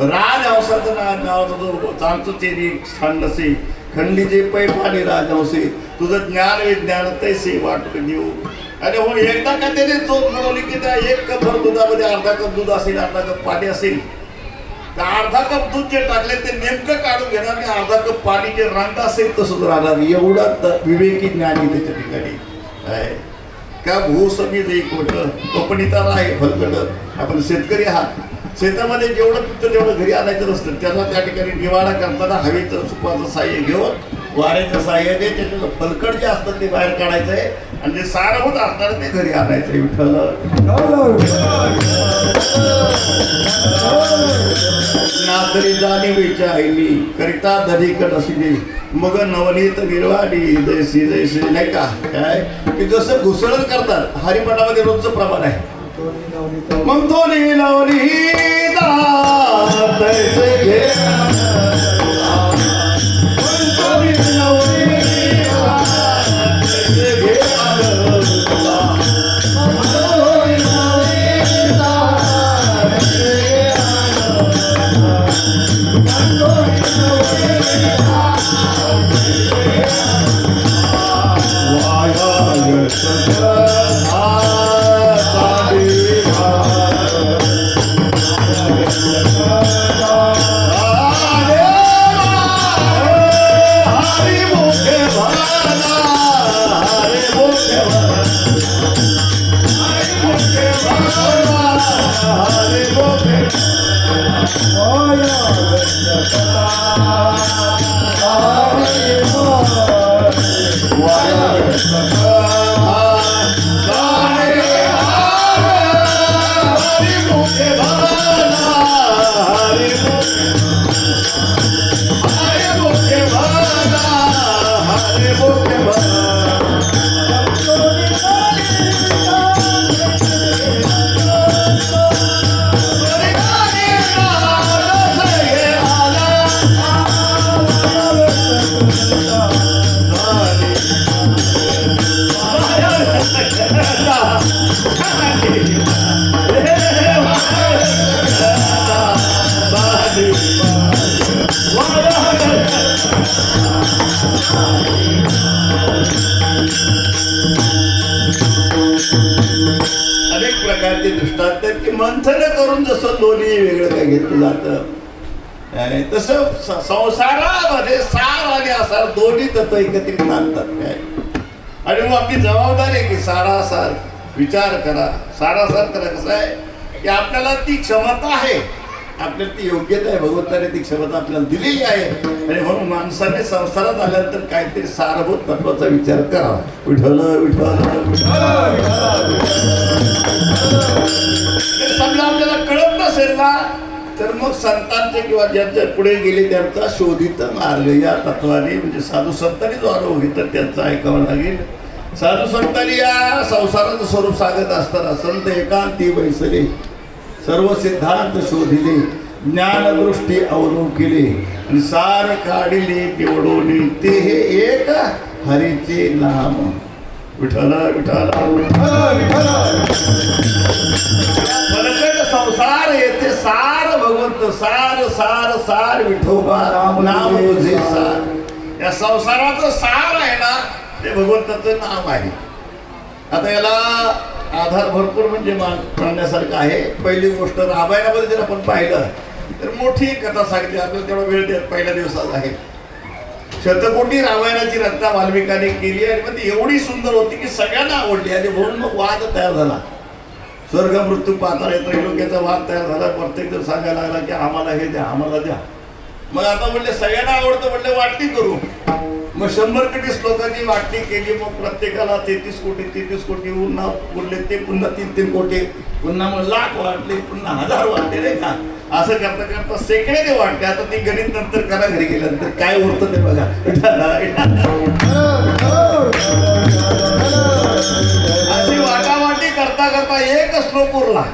[SPEAKER 1] राजहंसाचं नावाचा जो चांचू चेरी खांडसे खंडीचे पै पाणी राजहंसे तुझं ज्ञान विज्ञान तैसे वाटून देऊ. आणि हो एकदा का त्याने चोख मिळवली की त्या 1 कप भर दुधामध्ये अर्धा कप दूध असेल, अर्धा कप पाणी असेल, तर अर्धा कप दूध जे टाकले ते नेमकं काढून घेणार आणि अर्धा कप पाणी जे रंग असेल तसंच राहणार. एवढा विवेकी ज्ञानी त्याच्या ठिकाणी आहे. का भू समीज एक मोठं कोपणीता आहे फलकड. आपण शेतकरी आहात, शेतामध्ये जेवढं पिकतं तेवढं घरी आणायचं नसतं. त्याला त्या ठिकाणी निवाडा करताना हवेचं सुपाचं साह्य घेऊन वाऱ्याच्या साह्याने त्याचं फलकड जे असतं ते बाहेर काढायचं आहे आणि जे सारभूत असणार ते घरी आणायचं आहे. विठ्ठल नातरी जाणीवेच्या आईनी करिता धनिकट अशी मग नवनीत निर्वाणी जैसी जैसी नाही का काय की जसं घुसळण करतात हरिपाठामध्ये रोजचं प्रमाण आहे. मग तो लावली अनेक प्रकारचे दृष्टांत आहेत की मंथन करून जसं लोणी वेगळं काय घेतलं जातं तसं संसारामध्ये सार आणि आसार दोन्ही तत्व एकत्रित नांदतात काय. आणि मग आपली जबाबदारी आहे की सारासार विचार करा, सारासार करा. कसं आहे की आपल्याला ती क्षमता आहे, आपल्याला ती योग्यता आहे, भगवंताने ती क्षमता आपल्याला दिलेली आहे. आणि म्हणून माणसाने संसारात आल्यानंतर काहीतरी सारभूत तत्वाचा विचार करावा. विठ्ठल विठ्ठल समजा आपल्याला कळत नसेल ना तर मग संतांचे किंवा ज्यांच्या पुढे गेले त्यांचा शोधित मार्ग या तत्वाने म्हणजे साधू संतांनी जो अनुभव घेतला त्यांचा ऐकावं लागेल. साधू संतांनी या संसाराचं स्वरूप सांगत असताना संत एकांती बैसले सर्व सिद्धांत शोधिले ज्ञानदृष्टी अवलोकिले आणि सार काढिले निवडोनी ते हे एक हरीचे नाम. विठ्ठल विठ्ठल संसार येथे सार भगवंत सार सार सार विठोबा नाम तुझे सार. या संसाराचं सार आहे ना ते भगवंताचं नाम आहे. आता याला आधार भरपूर म्हणजे मानण्यासारखं आहे. पहिली गोष्ट रामायणामध्ये जर आपण पाहिलं तर मोठी कथा सांगितली. आपल्याला तेवढा वेळ देत पहिल्या दिवसात आहे. शतकोटी रामायणाची रचना वाल्मिकाने केली आणि मग ती एवढी सुंदर होती की सगळ्यांना आवडली. आणि म्हणून मग वाद तयार झाला. स्वर्ग मृत्यू पाताळ त्रैलोक्याचा वाद तयार झाला. प्रत्येक जण सांगायला लागला की आम्हाला हे द्या आम्हाला द्या. मग आता म्हणले सगळ्यांना आवडतं म्हणले वाटणी करू. मग 100 कोटी श्लोकांची वाटणी केली. मग प्रत्येकाला 33 कोटी पुन्हा बोलले ते पुन्हा 3 कोटी पुन्हा मग लाख वाटले पुन्हा 1000 वाटले नाही का. असं करता करता सेकडे ते वाटले. आता ती गणित नंतर करा घरी गेल्यानंतर काय उरतं ते बघा. अशी वाटावाटी करता करता एक श्लोक उरला.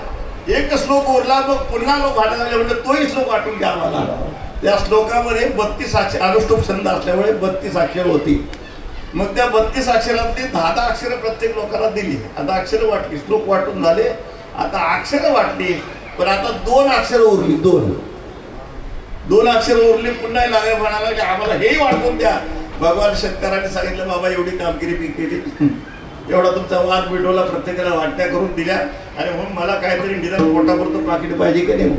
[SPEAKER 1] मग पुन्हा लोक वाटायला लागले म्हणजे तोही श्लोक वाटून घ्या मला. त्या श्लोकामध्ये 32 अक्षर अनुष्टुप छंद असल्यामुळे 32 अक्षर होती. मग त्या 32 अक्षरातली 10 अक्षरं प्रत्येक लोकांना दिली. आता अक्षरं वाटली, श्लोक वाटून झाले. आता अक्षरं वाटली पण आता 2 अक्षरं उरली. 2 2 अक्षर उरली पुन्हा लागे म्हणाला की आम्हाला हेही वाटून द्या. भगवान शंकराने सांगितलं बाबा एवढी कामगिरी मी केली, एवढा तुमचा वाद मिटवला, प्रत्येकाला वाटण्या करून दिल्या आणि म्हणून मला काहीतरी निदान पोटापुरतं पाकिट पाहिजे की नाही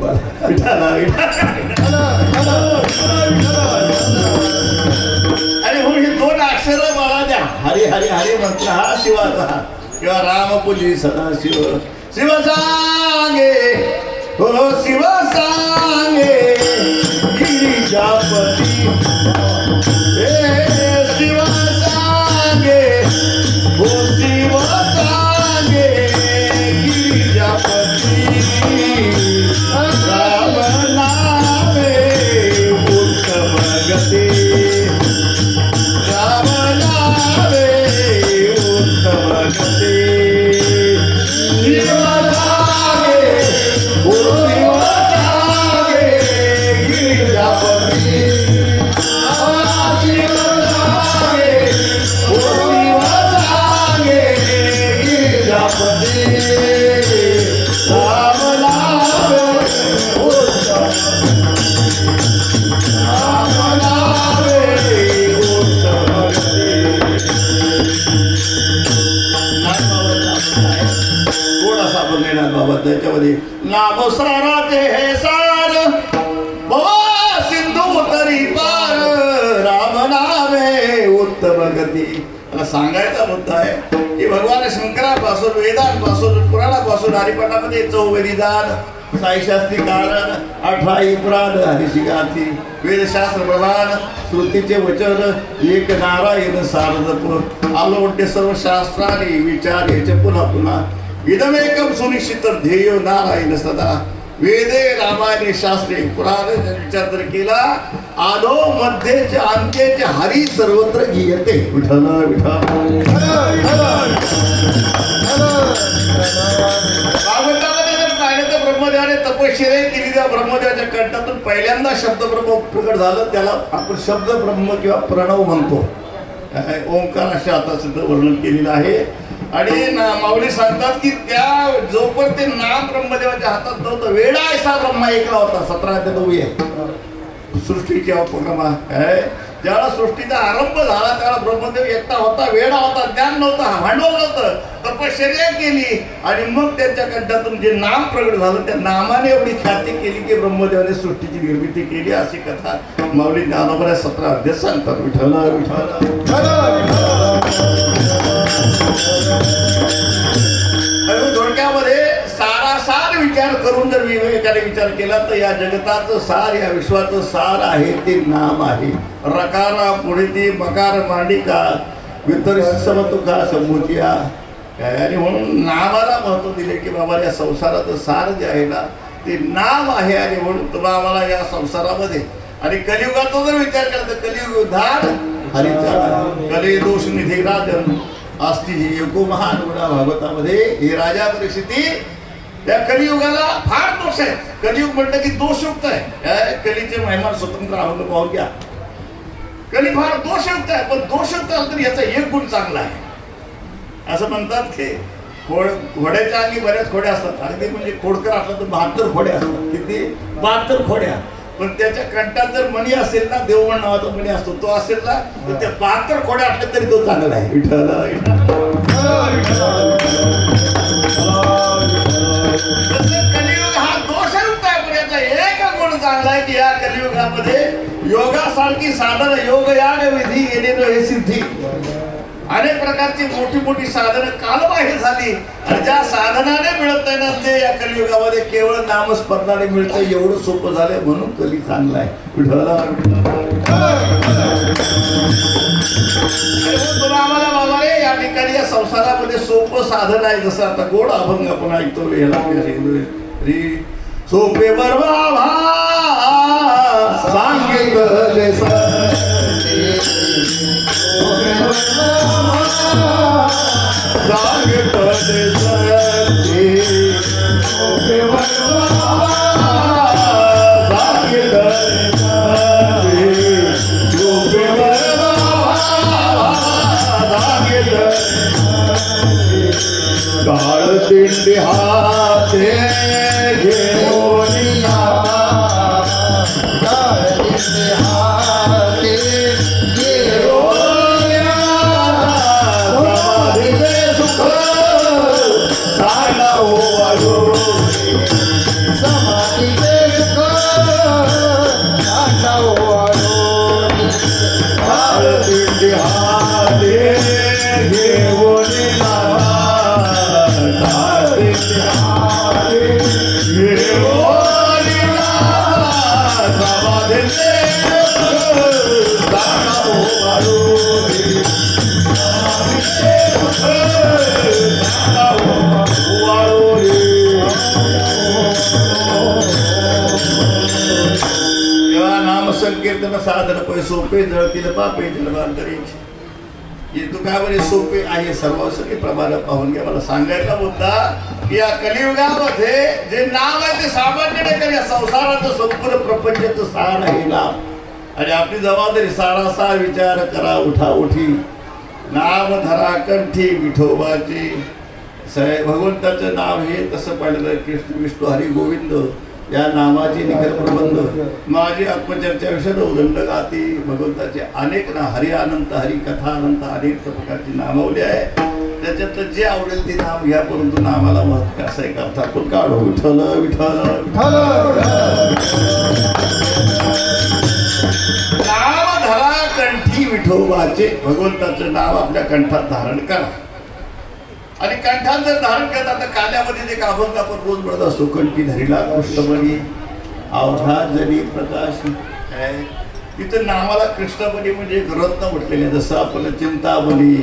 [SPEAKER 1] आणि म्हणून हे 2 अक्षर मला द्या. हरी हरी हरी मंत्र हा शिवाचा किंवा रामपुली सदा शिव शिव सांगे हो शिव सांगे गिरिजापती शिव सांगे हो शिव सांगे गिरिजापती राम नामे उत्तम गती राम नामे उत्तम गती शिव सांगे हो शिव सांगे गिरिजापती बाबा त्याच्यामध्ये नाम साराचे हे सार बाबा सिंधू तरी पार राम नामे उत्तम गती. मला सांगायचा मुद्दा आहे की भगवान शंकरापासून वेदांपासून पुराणापासून हरिपाठामध्ये 4 वेदिदान 6 शास्त्री कारण 18 पुराण हरिशिगार्थी वेदशास्त्र प्रमाण श्रुतीचे वचन एक नारायण सारजप आलोट्य सर्व शास्त्राने विचार याचे पुन्हा पुन्हा इदमेकम सुनिश्चित ध्येय नारायण सदा वेदे रामायणे शास्त्रे पुराण विचार जर केला आदो मध्येचे अंत्येचे हरी सर्वत्र गीयते. विठ्ठल विठ्ठल भागवतामध्ये जर पाहिलं तर ब्रह्मदेवाने तपश्चर्या केली, त्या ब्रह्मदेवाच्या कंठातून पहिल्यांदा शब्द ब्रह्म प्रकट झालं, त्याला आपण शब्द ब्रह्म किंवा प्रणव म्हणतो. ओंकाराशी आता सिद्ध वर्णन केलेलं आहे. आणि माऊली सांगतात की त्या जोपर्यंत ते नाम ब्रह्मदेवाच्या हातात नव्हतं वेडा ऐसा ब्रह्मा ऐकला होता. 17 आहे सृष्टीची उपक्रमा आहे. ज्यावेळा सृष्टीचा आरंभ झाला त्याला ब्रह्मदेव एकटा होता, वेडा होता, ज्ञान नव्हतं, भांडवल नव्हतं, तपश्चर्या केली आणि मग त्यांच्या कंठातून जे नाम प्रगट झालं त्या नामाने एवढी ख्याती केली की ब्रह्मदेवाने सृष्टीची निर्मिती केली. अशी कथा माऊली ज्ञानोबा 17 अध्याय सांगतात. विठ्ठल थोडक्यामध्ये सारासार विचार करून जर विवेकाने विचार केला तर या जगताचं सार, या विश्वाचं सार आहे ते नाम आहे. रकारा पुढे ती मकार मांडिका वितरित समतुका संभूतिया. आणि म्हणून नामाला महत्व दिले की बाबा या संसाराचं सार जे आहे ना ते नाम आहे. आणि म्हणून तुला आम्हाला या संसारामध्ये आणि कलियुगाचा जर विचार केला तर कलियुग उद्धार हरिचा कली दोष निधी राजन असती एको महान गुणा. भागवतामध्ये ही राजा परिस्थिती या कलियुगाला फार दोष आहे. कलियुग म्हटलं की दोषयुक्त आहे. कलीचे महिमान स्वतंत्र आहोत पाहून घ्या. कली फार दोषयुक्त आहे, पण दोषयुक्त आलं तर याचा एक गुण चांगला आहे. असं म्हणतात की घोड्याच्या अंगी बऱ्याच खोड्या असतात. अगदी म्हणजे खोडकर असला तर 72 खोड्या असतात. किती? 72 खोड्या. पण त्याच्या कंठात जर मणी असेल ना, देवमण नावाचा मणी असतो, तो असेल ना तर त्या 72 खोड्या असल्या तरी तो चांगला आहे. विठ्ठल कलियुग हा दोषयुक्त आहे, पण याचा एक गुण चांगला आहे की या कलियुगामध्ये योगासारखी साधन योग याग विधी येणे हे सिद्धी. अनेक प्रकारची मोठी मोठी साधनं कालबाह्य झाली आणि ज्या साधनाने मिळत नाही ना ते या कलियुगामध्ये केवळ नामस्मरणाने मिळतं. एवढं सोपं झालंय म्हणून कली चांगला आहे. तुला आम्हाला बाबा रे या ठिकाणी या संसारामध्ये सोपं साधन आहे. जसं आता गोड अभंग आपण ऐकतो सोपे बरवा सांगितले काळ दिंडी हाते घेऊन तेव्हा नामसंकीर्तन साधन पै सोपे जळतील पापे जन्मांतरी हे तू काय बरे सोपे आहे सर्वसरी प्रमाण पाहून घ्या. मला सांगायचा मुद्दा की या कलियुगामध्ये जे नाव आहे ते सामान्य नाही, कारण या संसाराचं संपूर्ण प्रपंचाचं सार आहे नाम. आणि आपली जबाबदारी सारासार विचार करा उठा उठी नाम धरा कंठी विठोबाची. भगवंताचं नाव हे तसं पाहिलं तर कृष्ण विष्णू हरी गोविंद या नामाची निखर प्रबंध. माझी आत्मचर्चा विषय उदंड गाती भगवंताचे अनेक ना हरी अनंत हरी कथा अनंत अनेक प्रकारची नामावली आहे. त्याच्यात जे आवडेल ते नाम घ्या, परंतु नामाला महत्व असं एक अर्थ आपण काढू. विठ्ठल विठ्ठल नाम धरा कंठी विठोबाचे. भगवंताचं नाव आपल्या कंठात धारण करा. आणि कंठात जर धारण करत आता काल्यामध्ये जे अभंग आपण रोज म्हणत असतो, कंठी धरिला कृष्णमणी अवघा जनी प्रकाश. तिथं नावाला कृष्णमणी म्हणजे एक रत्न म्हटलेले. जसं आपण चिंतामणी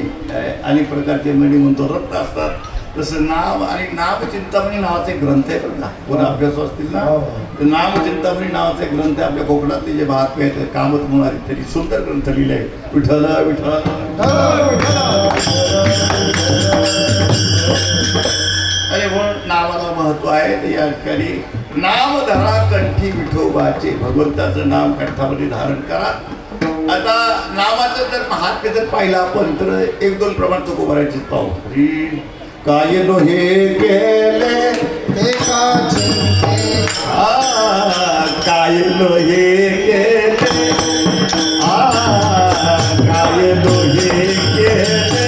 [SPEAKER 1] अनेक प्रकारचे मणी म्हणतो रत्न असतात, तसं नाम आणि नामचिंतामणी नावाचा एक ग्रंथ आहे बरं का. कोणा अभ्यास असतील ना तर नामचिंतामणी नावाचा एक ग्रंथ आहे. आपल्या कोकणातले जे महात्मे आहेत कामत म्हणून तरी सुंदर ग्रंथ लिहिले आहे. विठ्ठल विठ्ठल अरे म्हणून नावाला महत्व आहे. तर या ठिकाणी नाम धरा कंठी विठोबाचे. भगवंताचं नाम कंठामध्ये धारण करा. आता नावाचं जर महात्म्य जर पाहिलं आपण तर एक दोन प्रमाण चुको भरायचीच पाहू. काय नो हे केले काय नो हे केले काय नो हे केले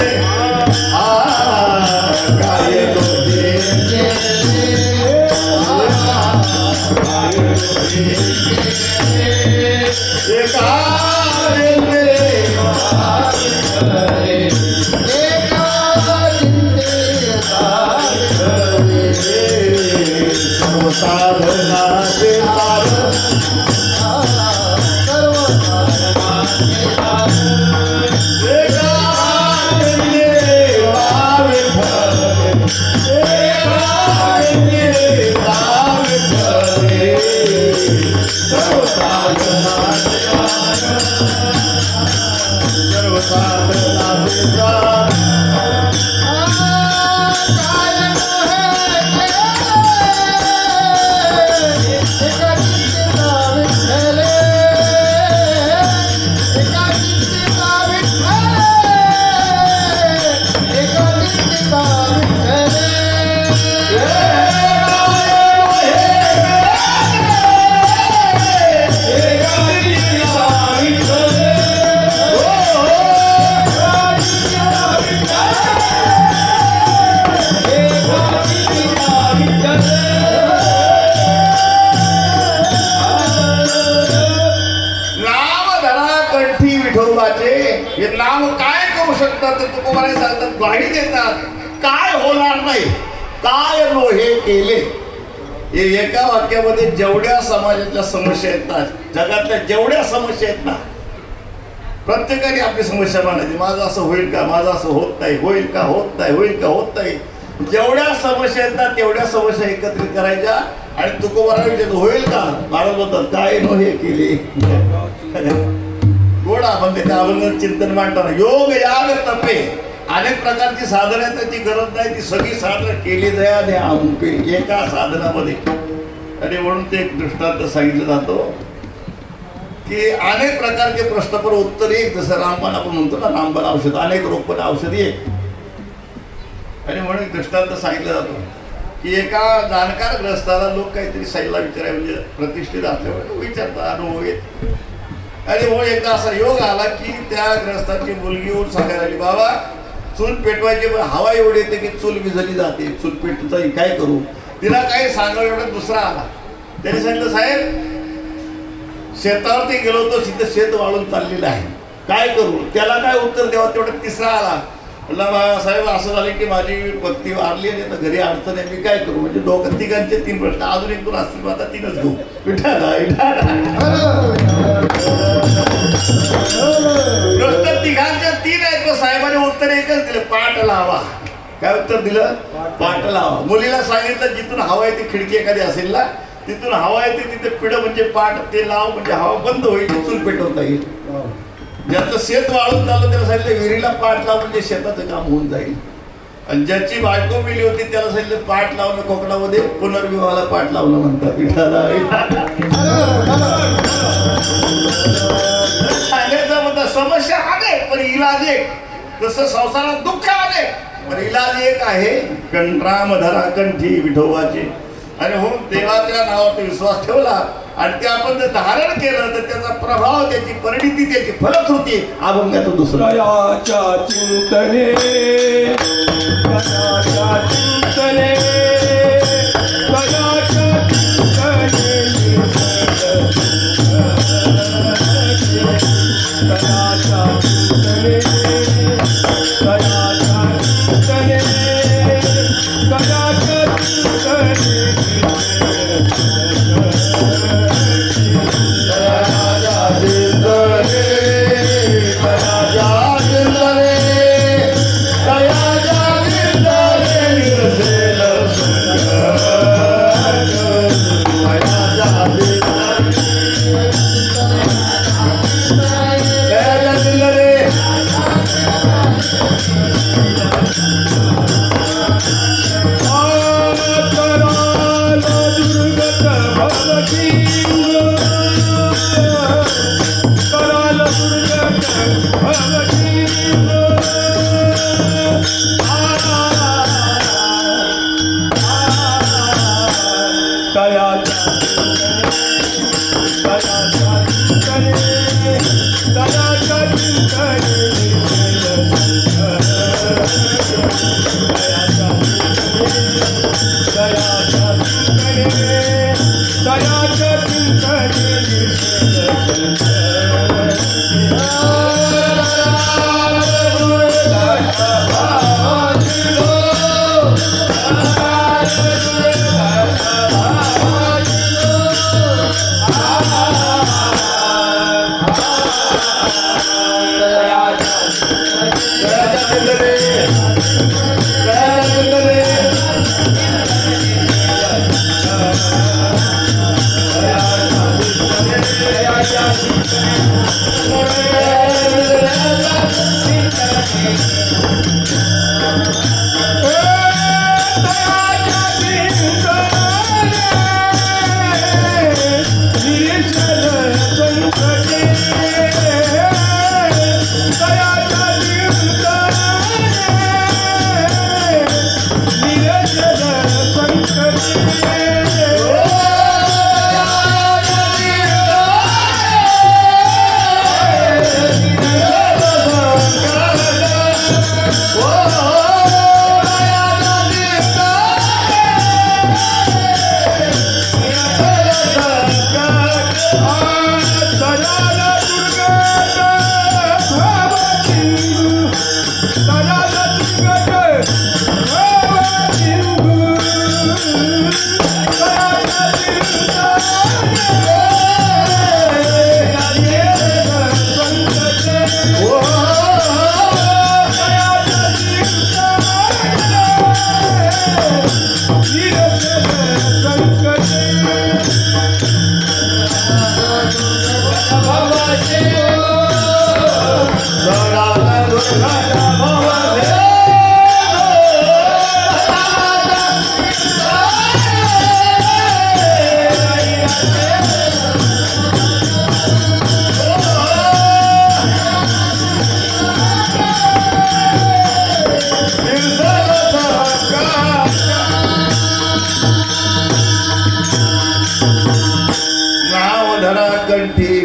[SPEAKER 1] काय नो हे साधनाचे हे नाम काय करू शकतात ते तुकोबाने सांगतात, ग्वाही देतात. काय होणार नाही, काय लोहे केले. हे एका वाक्यामध्ये जेवढ्या समाजाच्या समस्या आहेत ना, जगातल्या जेवढ्या समस्या आहेत ना, प्रत्येकाने आपली समस्या मांडायची. माझं असं होईल का, माझं असं होत नाही, होईल का होत नाही, होईल का होत नाही. जेवढ्या समस्या आहेत ना तेवढ्या समस्या एकत्रित करायच्या आणि तुकोबाला विचारतो होईल का. महाराज बोलतात काय लोहे केले. गोडा म्हणजे त्या अभंग चिंतन मांडताना योग याग तपे अनेक प्रकारची साधनं आहेत, त्याची गरज नाही. ती सगळी साधनं केली जाया आणि आमुपे एका साधनामध्ये. आणि म्हणून ते एक दृष्टांत सांगितलं जातो की अनेक प्रकारचे प्रश्न पण उत्तर एक. जसं रामबाण आपण म्हणतो ना, रामबाण औषध अनेक रोग पण औषधी एक. आणि म्हणून एक दृष्टांत सांगितलं जातो की एका जाणकार ग्रस्ताला लोक काहीतरी सल्ला विचाराय, म्हणजे प्रतिष्ठित असल्यामुळे विचारतात, अनुभव येत. आणि म्हणून एकदा असा योग आला की त्या ग्रस्ताची मुलगी येऊन सांगायला लागली, बाबा चूल पेटवायची हवा एवढी येते की चूल विझली जाते, चूल पेटचा काय करू. तिला काही सांगावं एवढं दुसरा आला. त्याने सांगितलं साहेब शेतावरती गेलो होतो, तिथं शेत वाळून चाललेलं आहे, काय करू. त्याला काय उत्तर द्यावं तेवढं तिसरा आला. म्हणलं साहेब असं झालं की माझी पत्नी वारली आणि आता घरी अडचण आहे, मी काय करू? म्हणजे दोघं तिघांचे 3 प्रश्न, अजून 1 2 असतील, आता 3च घेऊ. प्रश्न तिघांच्या 3 आहेत. साहेबांनी उत्तर एकच दिलं, पाठ लावा. काय उत्तर दिलं? पाठ लावा. मुलीला सांगितलं जिथून हवा आहे ती खिडकी एखादी असेल ना, तिथून हवा येते तिथे पिढं म्हणजे पाठ, ते लाव म्हणजे हवा बंद होईल, चूल पेटवता येईल. ज्याचं शेत वाळून चाललं त्याला सांगितलं विहिरीला पाठ लाव म्हणजे शेताचं काम होऊन जाईल. आणि ज्याची बायको मेली होती त्याला सांगितलं पाठ लावणं कोकणामध्ये पुनर्विवाहाला पाठ लावणं म्हणतात. सांगायचं म्हणतात समस्या आले पण इलाज एक, जसं संसारात दुःख आले पण इलाज एक आहे, राम धरा कंठी विठोबाचे. आणि हो देवाच्या नावावर विश्वास ठेवला आणि ते आपण जर धारण केलं तर त्याचा प्रभाव, त्याची परिणिती, त्याची फलश्रुती अभंगाचं दुसरं.
[SPEAKER 2] दयाच्या चिंतने दयाच्या चिंतने दयाच्या चिंतने दयाच्या चिंतने दयाच्या चिंतने दयाच्या चिंतने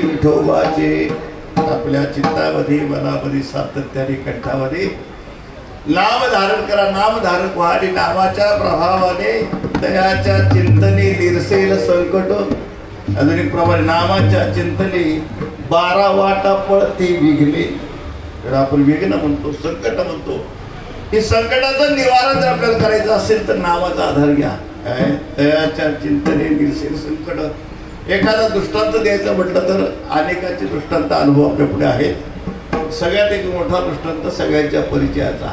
[SPEAKER 1] विठोबाचे आपल्या चित्तामध्ये, मनामध्ये, सातत्याने, कंठामध्ये नाम धारण करा. नाम धारक व्हा आणि नामाच्या प्रभावाने दयाच्या चिंतने निरसेल संकट. अजून एक प्रमाणे नामाच्या चिंतने 12 वाटा पळती विघ्ने. तर आपण विघ्न म्हणतो, संकट म्हणतो, हे संकटाचं निवारण जर आपल्याला करायचं असेल तर नावाचा आधार घ्या. काय दयाच्या चिंतने निरसेल संकट. एखादा दृष्टांत द्यायचं म्हटलं तर अनेकाचे दृष्टांत अनुभव आपल्या पुढे आहेत. सगळ्यात एक मोठा दृष्टांत सगळ्यांच्या परिचयाचा.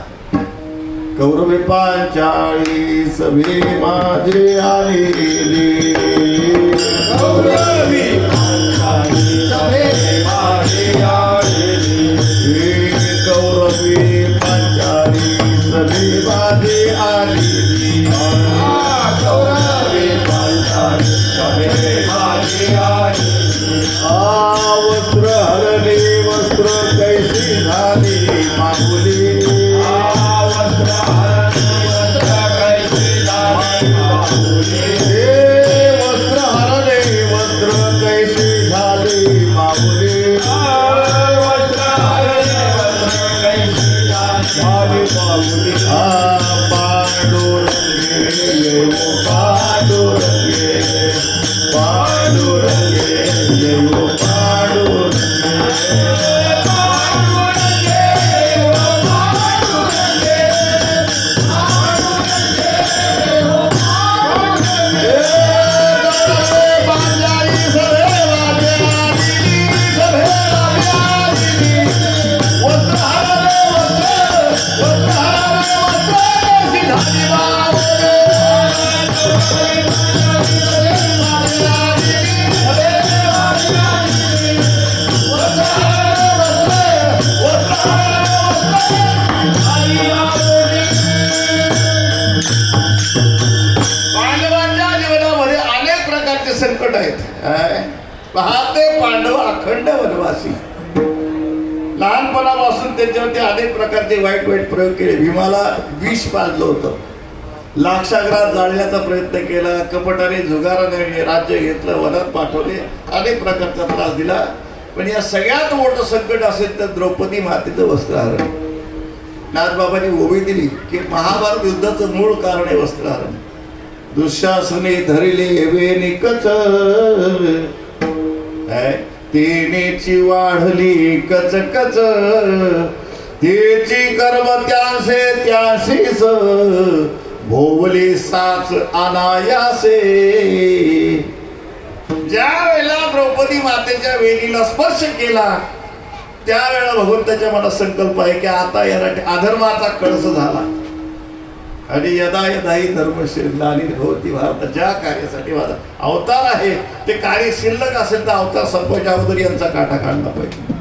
[SPEAKER 1] कौरवे 45 माझे आलेले,
[SPEAKER 2] कौरवी 45 माझे आलेले,
[SPEAKER 1] कौरवे 45 माझे आलेले,
[SPEAKER 2] कौरवी 45 माझे आलेले.
[SPEAKER 1] वस्त्र हरले वस्त्र कैसे झाले मागुले, वस्त्र हरले वस्त्र कैसे झाले मागुले, पांडुरंगे येऊ पांडुरंगे, पांडुरंगे येऊ पांडुरंगे. संकट आहेत. पाहते पांडव अखंड वनवासी. लहानपणापासून त्यांच्यावरती अनेक प्रकारचे वाईट वाईट प्रयोग केले. भीमाला विष पाजलं होतं, लाक्षागृहात जाळण्याचा प्रयत्न केला, कपटाने जुगाराने राज्य घेतलं, वनात पाठवले, अनेक प्रकारचा त्रास दिला. पण या सगळ्यात मोठं संकट असेल तर द्रौपदी मातेचं वस्त्रहरण. नाथबाबांनी ओवी दिली की महाभारत युद्धाचं मूळ कारण आहे वस्त्रहरण. दुःशासने धरले वेनिकच, तेनेची वाढली कचकच, तेची कर्म त्यासे त्यासीच, भोवली साच अनायासे. ज्या वेळेला द्रौपदी मातेच्या वेणीला स्पर्श केला त्यावेळेला भगवंताच्या मनात संकल्प आहे की आता याला अधर्माचा कळस झाला आणि यदा यदाही धर्मशील ग्लानिर्भवती भारत. ज्या कार्यासाठी माझा अवतार आहे ते कार्य शिल्लक असेल तर अवतार संपवायच्या अगोदर यांचा काटा काढला पाहिजे.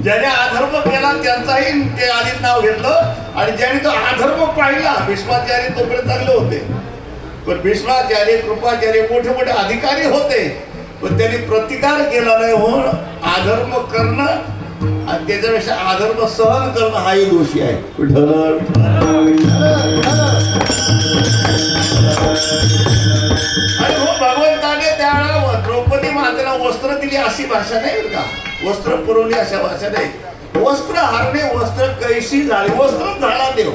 [SPEAKER 1] ज्याने अधर्म केला त्यांचाही ते आधी नाव घेतलं आणि ज्याने तो अधर्म पाहिला, भीष्माचार्य तोपर्यंत चांगले होते, पण भीष्माचार्य कृपाचार्य मोठे मोठे अधिकारी होते, पण त्यांनी प्रतिकार केला नाही म्हणून अधर्म करणं आणि त्याच्यापेक्षा अधर्म सहन करणं हाही दोषी आहे. विठ्ठल आणि भगवंताने त्यावेळेला द्रौपदी मातेला वस्त्र दिली अशी भाषा नाही बरं का, वस्त्र पुरवली अशा भाषा नाही. वस्त्र हरणे वस्त्र कैशी झाले, वस्त्र झाला देव.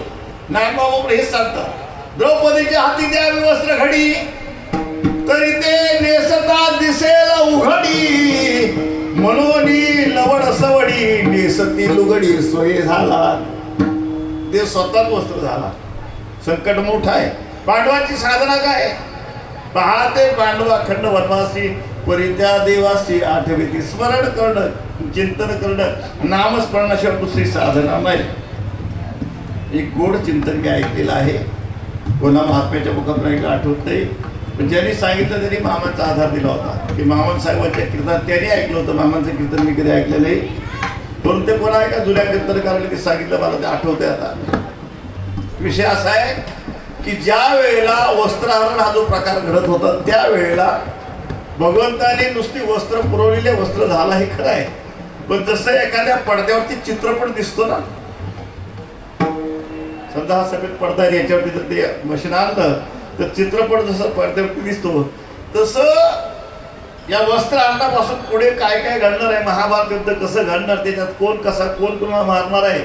[SPEAKER 1] नागबाबा हेच सांगतात, द्रौपदीच्या हाती द्यावी वस्त्र घडी, तरी ते नेसता दिसेल उघडी, म्हणून लवड सवडी नेसती लुगडी सोय झाला. ते स्वतःच वस्त्र झाला. संकट मोठं आहे. पांडवांची साधना काय? पाहते पांडव अखंड वनवासी, परित्या देवासी आठविती. स्मरण करणं, चिंतन करणं, नामस्मरणाशिवाय दुसरी साधना नाही. एक गोड चिंतन मी ऐकलेलं आहे, कोणा महात्म्याच्या मुखातून ऐकलं आठवत नाही, पण ज्यांनी सांगितलं त्यांनी मामांचा आधार दिला होता की मामन साहेबांच्या कीर्तनात त्यांनी ऐकलं होतं. मामांचं कीर्तन मी कधी ऐकलं नाही, पण ते कोणा आहे का जुन्या कीर्तनकारांनी ते सांगितलं, मला ते आठवतंय. आता विषय असा आहे की ज्या वेळेला वस्त्रहरण हा जो प्रकार घडत होता त्यावेळेला भगवंताने नुसती वस्त्र पुरवलेले वस्त्र झाला हे खरं आहे, पण जसं एखाद्या पडद्यावरती चित्रपट दिसतो ना, समजा हा सफेद पडदा आहे, याच्यावरती जर ते मशीन आणलं तर चित्रपट जसं पडद्यावरती दिसतो तसं या वस्त्र आणण्यापासून पुढे काय काय घडणार आहे, महाभारत युद्ध कसं घडणार, त्याच्यात कोण कसा कोण कुणाला मारणार आहे,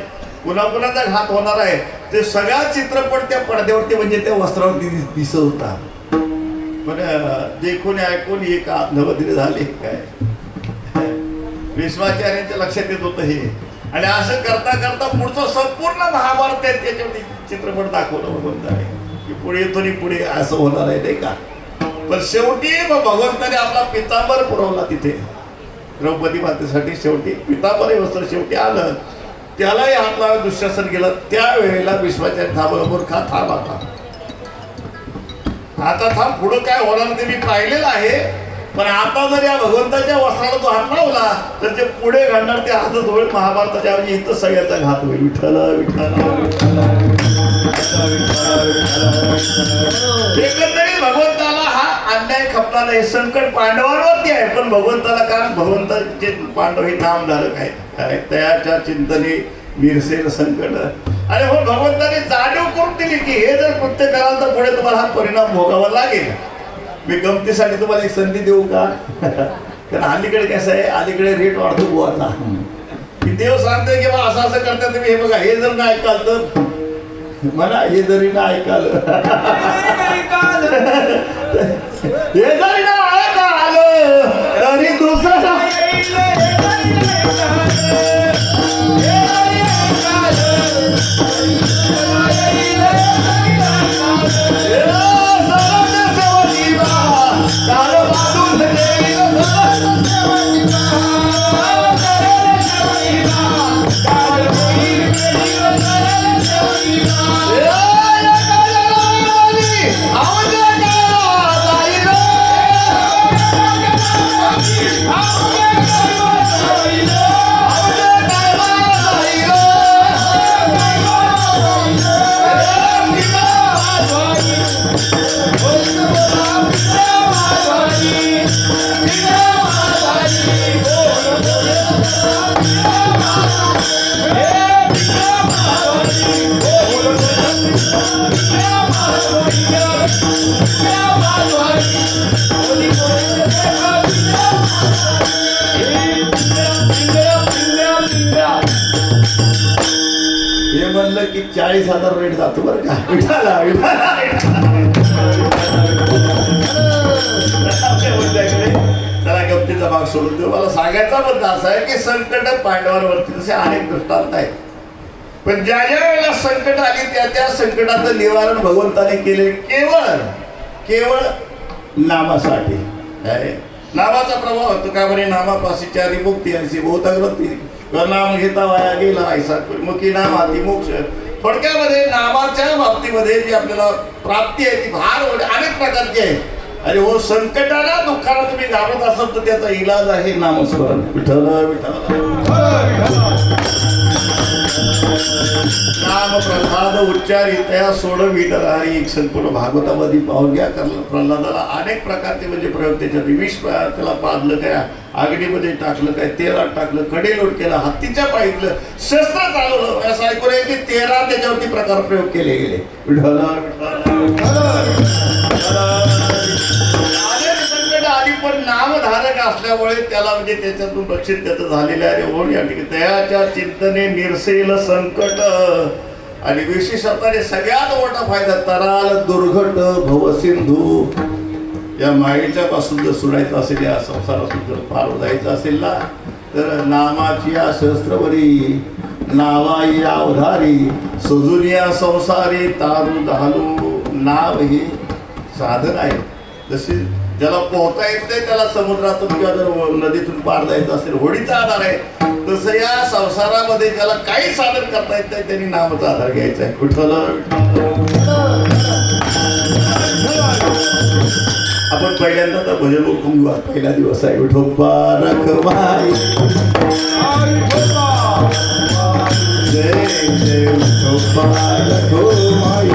[SPEAKER 1] कुणाकुणाचा घात होणार आहे, ते सगळा चित्रपट त्या पडद्यावरती म्हणजे त्या वस्त्रावरती दिसत होता. पण देखून ऐकून एक नवदिले झाले काय भीष्माचार्यांच्या लक्षात येत होतं हे आणि असं करता करता पुढचं संपूर्ण महाभारत त्याच्यामध्ये चित्रपट दाखवलं भगवंताने की पुढे इथून पुढे असं होणार आहे नाही का. पण शेवटी भगवंताने आपला पितांबर पुरवला तिथे द्रौपदी मातेसाठी. शेवटी पितांबर वस्त्र शेवटी आलं, त्यालाही हातला दुःशासन गेलं. त्यावेळेला विश्वाचार्य थांबलं, मूर्खा थांब आता थांब, पुढं काय होणार ते मी पाहिलेलं आहे. पण आता जर या भगवंताच्या वस्त्राला तो हात लावला तर ते पुढे घडणार ते हातच होईल महाभारताच्या ऐवजी इथं सगळ्याचा घात होईल. विठ्ठल विठ्ठल एकंदरीत भगवंताला हा अन्याय खपला नाही. संकट पांडवांवरती आहे, पण भगवंताला, कारण भगवंताचे पांडव हे नामधारक आहेत. त्याच्या चिंतने मिरसेल संकट. आणि हो भगवंताने जाणीव करून दिली की हे जर कृत्य कराल तर पुढे तुम्हाला हा परिणाम भोगावा लागेल. मी गमतीसाठी तुम्हाला एक संधी देऊ का? कारण अलीकडे कसं आहे, अलीकडे रेट वाढतो बुवाचा. की देव सांगतोय की बा असं असं करता तुम्ही, हे बघा हे जर नाही ऐकाल तर म्हणा, हे जरी ना ऐकाल हे जरी ना ऐकाल तरी दुसरं हे म्हणलं की 40,000 रेट जातो बरं का. त्याला गमतीचा भाग सोडून देऊ. मला सांगायचा मुद्दा असा आहे की संकट पांडवांवरती तसे अनेक दृष्टांत आहेत, पण ज्या ज्या वेळेला संकट आली त्या त्या संकटाचं निवारण भगवंताने केले केवळ नामासाठी. नामाचा प्रभाव होतो का बरे. नामापाशी चारी मुक्ती आणि बहुताग्रती नाम घेता वाया गेला ऐसा मुखी नाम हाती मोक्ष. थोडक्यामध्ये नामाच्या बाबतीमध्ये जी आपल्याला प्राप्ती आहे ती फार अनेक प्रकारची आहे. आणि हो संकटाला दुःखाला तुम्ही घाबरत असाल तर त्याचा इलाज आहे नामस्मरण. विठ्ठल विठ्ठल नाम प्रसाद उच्चारित या सोडविणारी एक संपूर्ण भागवतामध्ये पाहून घ्या. कारण प्रल्हादाला अनेक प्रकारचे म्हणजे प्रयोग त्याच्यात. विष त्याला पाजलं काय, आगडीमध्ये टाकलं काय, तेलात टाकलं, कडेलोट केला, हत्तीच्या पाहिलं, शस्त्र चालवलं, असं ऐकून आहे की 13 त्याच्यावरती प्रकार प्रयोग केले गेले. संकट आली पण नामधारक असल्यामुळे त्याला म्हणजे त्याच्यातून रक्षित त्याचं झालेलं आहे. होऊन या ठिकाणी दयाच्या चिंतने निरसेल संकट. आणि विशेषतः सगळ्यात मोठा फायदा तराल दुर्घट भवसिंधू. या मायेच्या पासून जर सुटायचं असेल, या संसारातून जर पार जायचं असेल ना, तर नामाची या शस्त्रवरी नावाई या उधारी सजुनिया संसारी तारू धालू. नाव हे साधन आहे. जसे ज्याला पोहता येत नाही त्याला समुद्रातून किंवा जर नदीतून पार जायचं असेल होडीचा आधार आहे, तसं या संसारामध्ये ज्याला काही साधन करता येत नाही त्यांनी नामाचा आधार घ्यायचा आहे. विठ्ठल आपण पहिल्यांदा तर भजन ओळखून घेऊ. पहिला दिवस आहे. विठोबा रखमाई जय जय विठोबा रखमाई.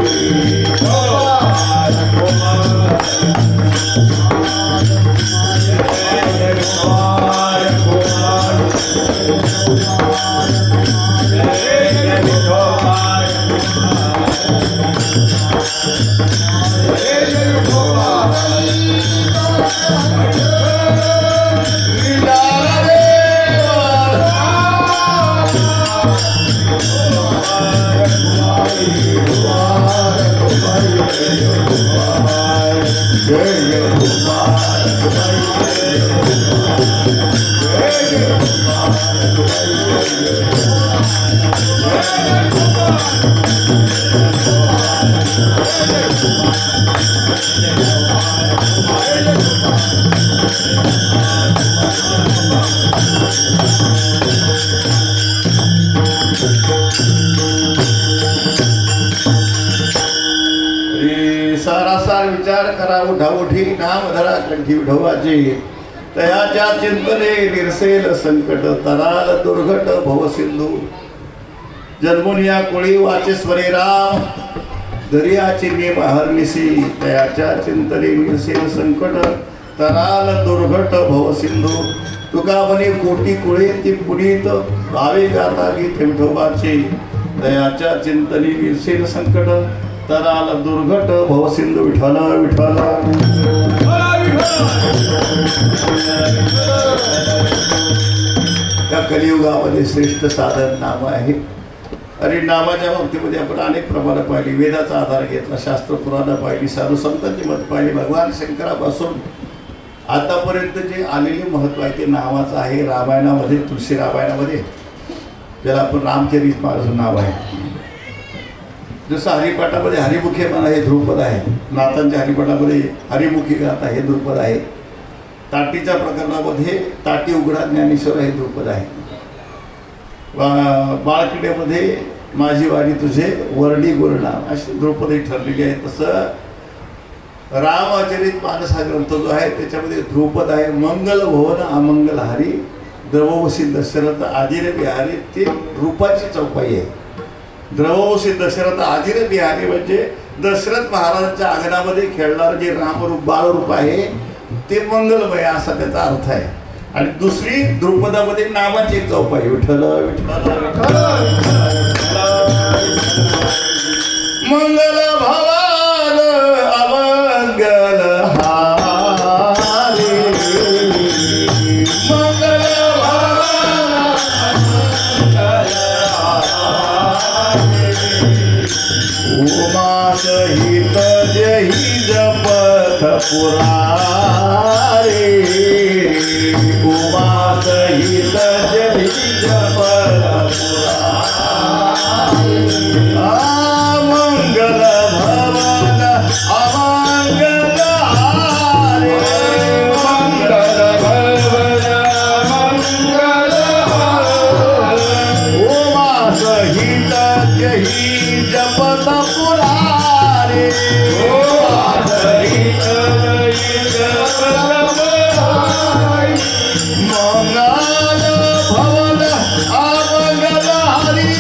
[SPEAKER 1] जय सारासार विचार करा उठाउठी नाम धरा कंठी विठोबाची तयाच्या चिंतने निरसेल संकट तराल दुर्घट भवसिंधू जन्मून या कोळी वाचेश्वरी राम दर्याची नियम हरनिसी तयाच्या चिंतने निरसेल संकट तराल दुर्घट भवसिंधू तुका म्हणे कोटी कुळे ती पुनीत भावे गाता गीत विठोबाची तयाच्या चिंतने निरसेल संकट तराल दुर्घट भवसिंधू विठ्ठल विठ्ठल या कलियुगामध्ये श्रेष्ठ साधन नाम आहे आणि नामाच्या बाबतीमध्ये आपण अनेक प्रमाणं पाहिली वेदाचा आधार घेतला शास्त्र पुराणं पाहिली साधू संतांची मत पाहिली भगवान शंकरापासून आतापर्यंत जे आलेले महत्त्व आहे ते नावाचं आहे रामायणामध्ये तुलसी रामायणामध्ये ज्याला आपण रामचरित मानस नाव आहे जसं हरिपाठामध्ये हरिमुखी म्हणा हे ध्रुपद आहे नाथांच्या हरिपाठामध्ये हरिमुखी गाथा हे ध्रुपद आहे ताटीच्या प्रकरणामध्ये ताटी उघडा ज्ञानेश्वर हे ध्रुपद आहे बाळकिड्यामध्ये माझी वाणी तुझे वर्णी गुरुनाम अशी द्रौपदी ठरलेली आहे तसं रामचरित मानस हा ग्रंथ जो आहे त्याच्यामध्ये ध्रुपद आहे मंगल भवन अमंगल हरी द्रववसी दशरथ आदिर बिहारी ती रूपाची चौपाई आहे द्रववसी दशरथ आदिर बिहारी म्हणजे दशरथ महाराजांच्या अंगणामध्ये खेळणारं जे रामरूप बालरूप आहे ते मंगलमय असा त्याचा अर्थ आहे आणि दुसरी द्रुपदामध्ये नामाची एक चौपाई विठ्ठल विठ्ठल मंगल भवान अमंगल हारी मंगल उमा सहित जही जपथ पुरारे उमा सहित जही जपथ पुरारे मंगल भवन अमंगल हारे मंगल भवन मंगल हारे उमा सहित जही जपथ पुरारे उमा सहित जही जपथ पुरारे मंगल भवन अमंगल हरी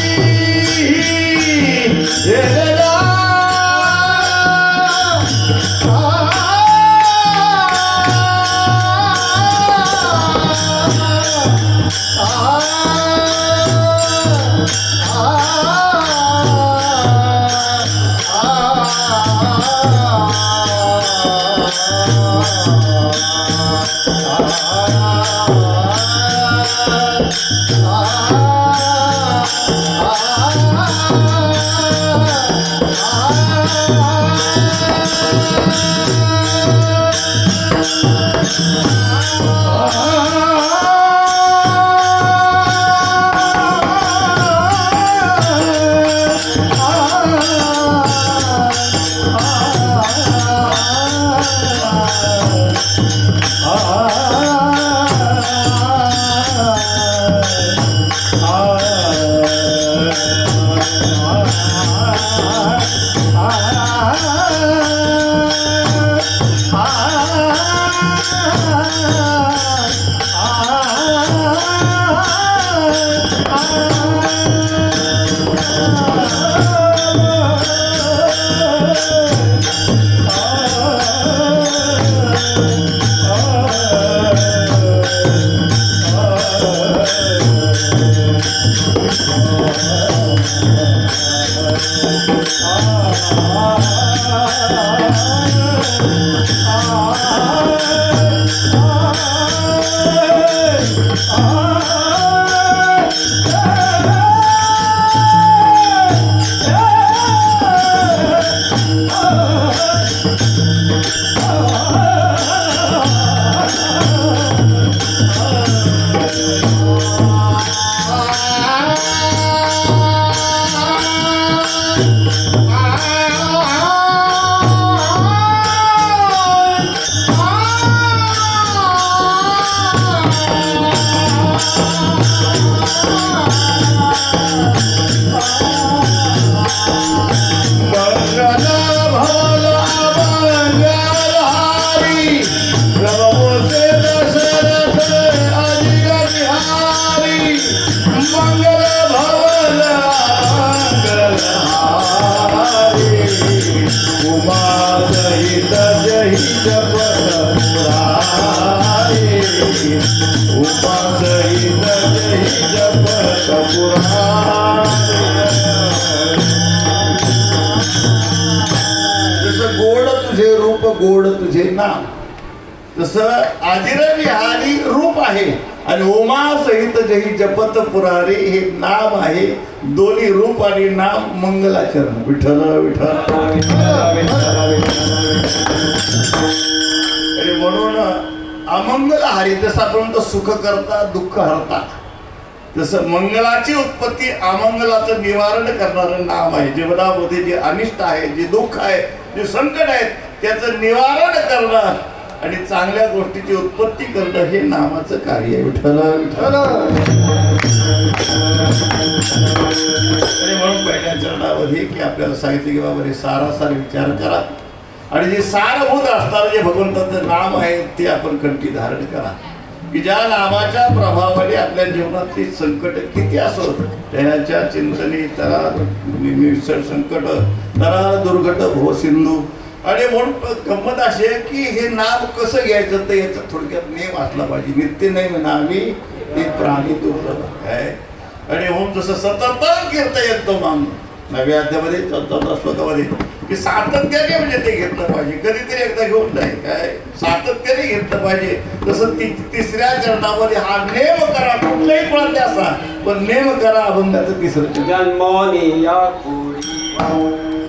[SPEAKER 1] गोड तुझे नाम. तसं आजिर विहारी रूप आहे आणि उमा सहित जही जपत पुरारी हे नाम आहे. दोन्ही रूप आणि नाम मंगलाचरण. विठ्ठल विठ्ठल. आणि म्हणून अमंगल हारी. जसं आपण म्हणतो सुख करता दुःख हरता, तसं मंगलाची उत्पत्ती अमंगलाचं निवारण करणारं नाम आहे. जीवनामध्ये जे अनिष्ट आहे, जे दुःख आहे, जे संकट आहे, त्याचं निवारण करणं आणि चांगल्या गोष्टीची उत्पत्ती करणं हे नामाचं कार्य आहे. विठ्ठल विठ्ठल. आणि म्हणून पहिल्या चरणामध्ये की आपल्याला सांगितले की बाबा हे सारासार विचार करा आणि जे सारभूत असणारं जे भगवंताचं नाम आहे ते आपण कंठी धारण करा. की ज्या नामाच्या प्रभावाने आपल्या जीवनातली संकट किती असो त्याच्या चिंतने तरा निसळ संकट तरा दुर्घट भो सिंधू. आणि म्हणून गंमत अशी आहे की हे नाम कसं घ्यायचं तर याचा थोडक्यात नेम असला पाहिजे. नित्य नेम नामी ते प्राणी दुर्लभ आहे. आणि म्हणून जसं सतत कीर्तयतो माम नव्या अध्यामध्ये 14 श्लोकामध्ये की सातत्याने म्हणजे ते घेतलं पाहिजे. कधीतरी एकदा घेऊन नाही काय, सातत्याने घेतलं पाहिजे. तसं तिसऱ्या चरणामध्ये हा नेम करा. कुठल्याही कुळातले असा पण नेम करा अभंगाचं तिसरं.
[SPEAKER 2] जन्मोनी या कोळी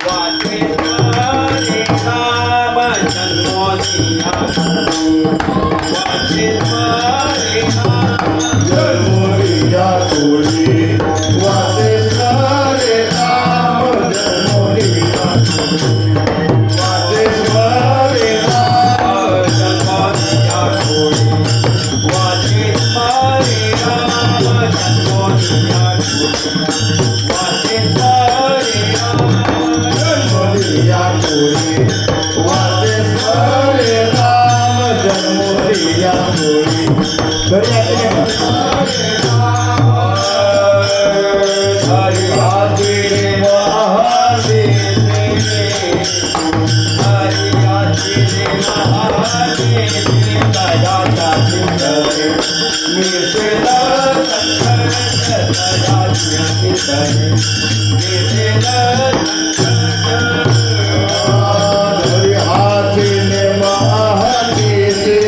[SPEAKER 2] वाचे हरे नाम. जन्मोनी या कोळी वाचे हरे नाम.
[SPEAKER 1] जन्मोनी या कोळी वाचे हरे नाम. जन्मोनी या वाचे हरे नाम.
[SPEAKER 2] जन्मोनी या कोळी वाचे हरे नाम. जन्मोनी या कोळी वाचे हरे नाम.
[SPEAKER 1] जन्मोनी या कोळी वाचे हरे नाम. जन्मोनी या कोळी.
[SPEAKER 2] हरि आदिरे महादेवे. हरि आदिरे महादेवे. दयाचा चिंतने मिसेला संकट. दयाची चिंतने मिसेला संकट.
[SPEAKER 1] हरि हाथिने महादेवे.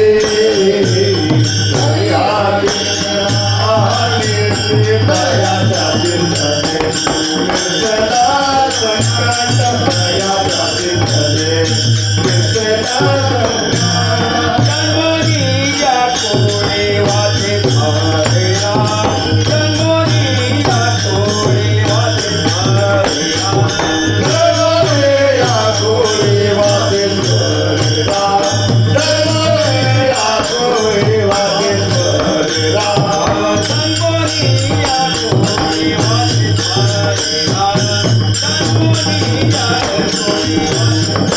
[SPEAKER 1] हरि हाथिने महादेवे. दयाचा चिंतने मिसेला संकट. दयाचा चिंतने मिसेला संकट.
[SPEAKER 2] जन्मोनी या कोळी वाचे हरे नाम. जन्मोनी या कोळी वाचे हरे नाम.
[SPEAKER 1] जन्मोनी या कोळी वाचे हरे नाम. जन्मोनी या कोळी वाचे हरे नाम.
[SPEAKER 2] जन्मोनी या कोळी वाचे हरे नाम. जन्मोनी या कोळी वाचे हरे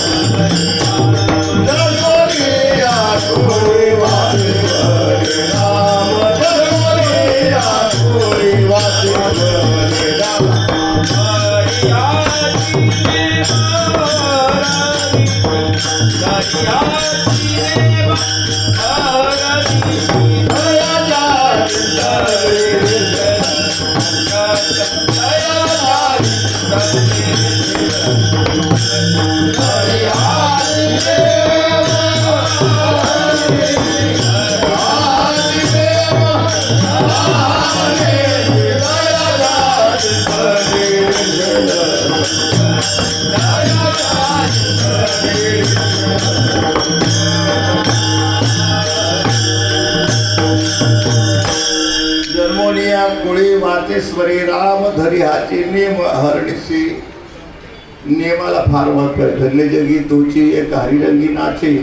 [SPEAKER 2] नाम.
[SPEAKER 1] जन्मोनी या कोळी वाचे हरे नाम. जन्मोनी या कोळी वाचे हरे नाम.
[SPEAKER 2] हरि आदिरे महारानी. हरि आदिरे महारानी.
[SPEAKER 1] दयाचा चिंतने मिसेला हरि आदिदेव आदिदेव महादेव. दयाचा चिंतने मिसेला दयाचा चिंतने जन्मोनिया कुळी वाचेश्वरी राम धरी हाची नेम हरणीची. नेमाला फार महत्व आहे. धन्य जगी तुची एक हरिरंगी नाचे.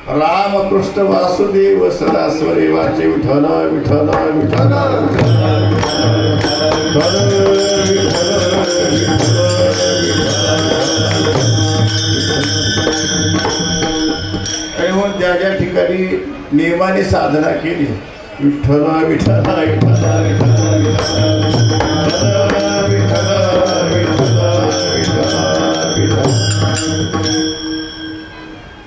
[SPEAKER 1] राम कृष्ण वासुदेव सदास्वरी वाचे. विठ्ठल विठ्ठल विठ्ठल आणि मग ज्या ज्या ठिकाणी नियमाने साधना केली विठ्ठल विठ्ठल विठ्ठल विठ्ठल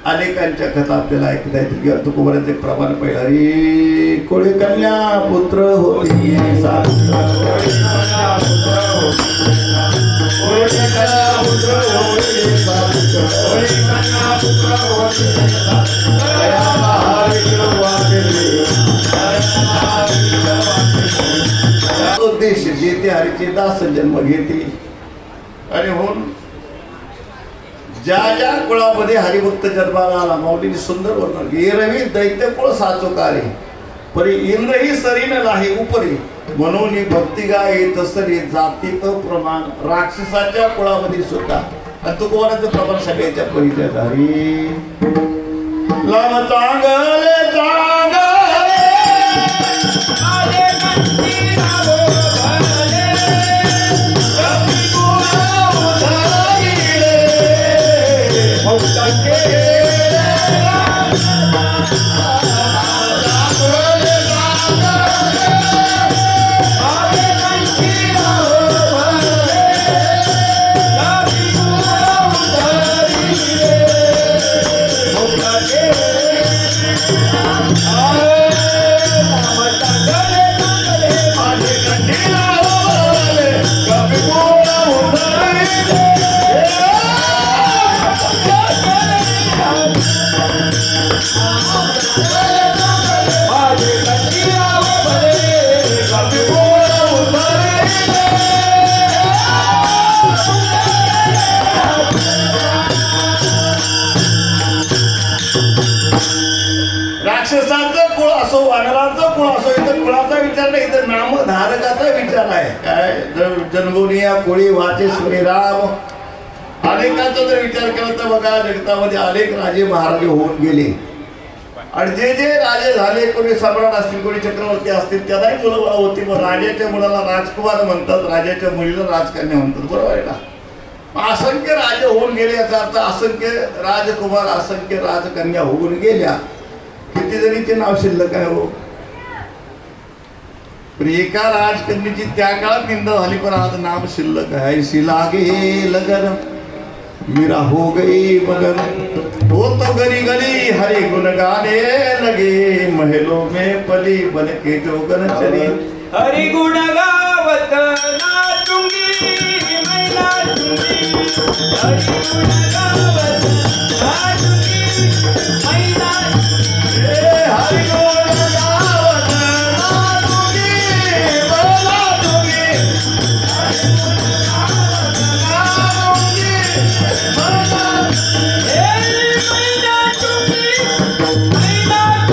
[SPEAKER 1] अनेकांच्या कथा आपल्याला ऐकता येतील किंवा तुकोबारांचं एक प्रमाण पहिला. रे कोळी कन्या पुत्र होती सासू. उद्देश जेथे हरीचे दास जन्म घेते आणि होऊन ज्या ज्या कुळामध्ये हरिभक्त जन्माला आला माऊलीने सुंदर वर्णन एरवी दैत्य कुळ साचो कार्य परी इंद्रही सरीन लाहे उपरी म्हणून भक्ती गाय तसरी जातीत प्रमाण राक्षसाच्या कुळामध्ये सुद्धा आणि तुकोबाराचं प्रमाण सगळ्याच्या परिचयात हरी लाव चांगले चांगले
[SPEAKER 2] आले कंठी राहो भले कपी गुण उधळले भक्तांचे आले कंठी राहो भले कपी गुण उधळले भक्तांचे
[SPEAKER 1] राक्षसाचं कुळ असो वानराचं कुळ असो इथं कुळाचा विचार नाही इथं नामधारकाचा विचार आहे काय जन्मोनिया कोळी वाचे श्रीराम अनेकांचा जर विचार केला तर बघा जगतामध्ये अनेक राजे महाराजे होऊन गेले आणि जे जे राजे झाले कोणी सम्राट असतील कोणी चक्रवर्ती असतील त्यालाही मुलं बाळ होती मग राजाच्या मुलाला राजकुमार म्हणतात राजाच्या मुलीला राजकन्या म्हणतात बरोबर आहे ना असंख्य राजे होऊन गेले याचा अर्थ असंख्य राजकुमार असंख्य राजकन्या होऊन गेल्या किती जणीचे नाव शिल्लक आहे हो पण एका राजकन्याची त्या काळात निंदा झाली पण आज नाम शिल्लक आहे ऐसी लागे लगन मीरा हो गई मगन वो तो गली गली हरि गुण गाने लगे महलों में पली बन के जोगन चली
[SPEAKER 2] हरि गुण गावत नाचूंगी मैं नाचूंगी हरि गुण गावत नाचूंगी मैं नाचूंगी
[SPEAKER 1] हरि गुण गावत नाचूंगी मैं नाचूंगी हरि गुण गावत नाचूंगी मैं नाचूंगी
[SPEAKER 2] मैं नाचूंगी मैं नाचूंगी मैं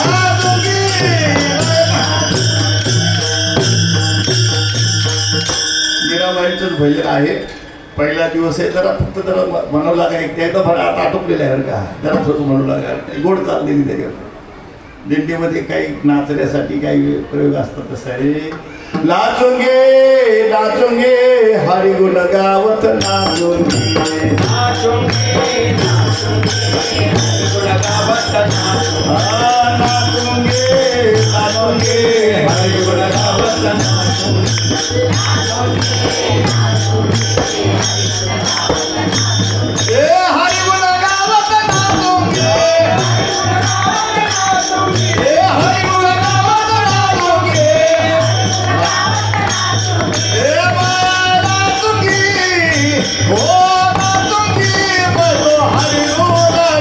[SPEAKER 2] नाचूंगी
[SPEAKER 1] मीराबाईचंच भजन आहे पहिला दिवस आहे जरा फक्त जरा म्हणू लागा एक एकदा भरा आता आटोपलेलं आहे बरं का जरा थोडं म्हणू लागा गोड चाललेली त्याच्यावर दिंडीमध्ये काही नाचण्यासाठी काही प्रयोग असतात तसं आहे नाचोंगे नाचोंगे हरि गुण गावत नाचोंगे
[SPEAKER 2] नाचूंगी नाचूंगी हरि गुण गावत
[SPEAKER 1] नाचोंगे नाचोंगे हरि गुण गावत ए हरि गुण गावत नाचोंगे ए हरि गुण गावत नाचोंगे ए नाचोंगी ओ नाचोंगी बसो हरि गुण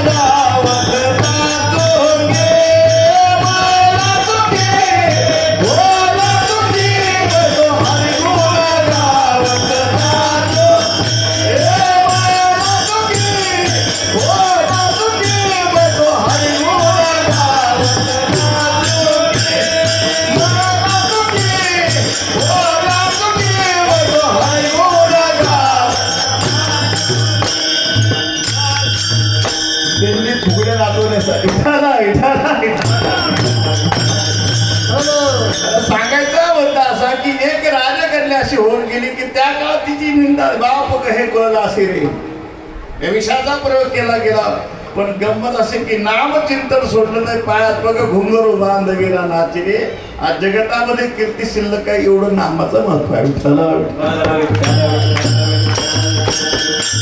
[SPEAKER 1] गावत नाचोंगे नाचोंगी ओ नाचोंगी बसो हरि गुण गावत अशी होऊन गेली की त्या काळात तिची निंदा बाप हे कळलं असे रे या विषयाचा प्रयोग केला गेला. पण गंमत असे की नामचिंतन सोडलं नाही. पायात बघा घुंगर उभा अंधगिरा नाचिले. आज जगतामध्ये कीर्ती शिल्लक आहे एवढं नामाचं महत्व आहे. विठ्ठला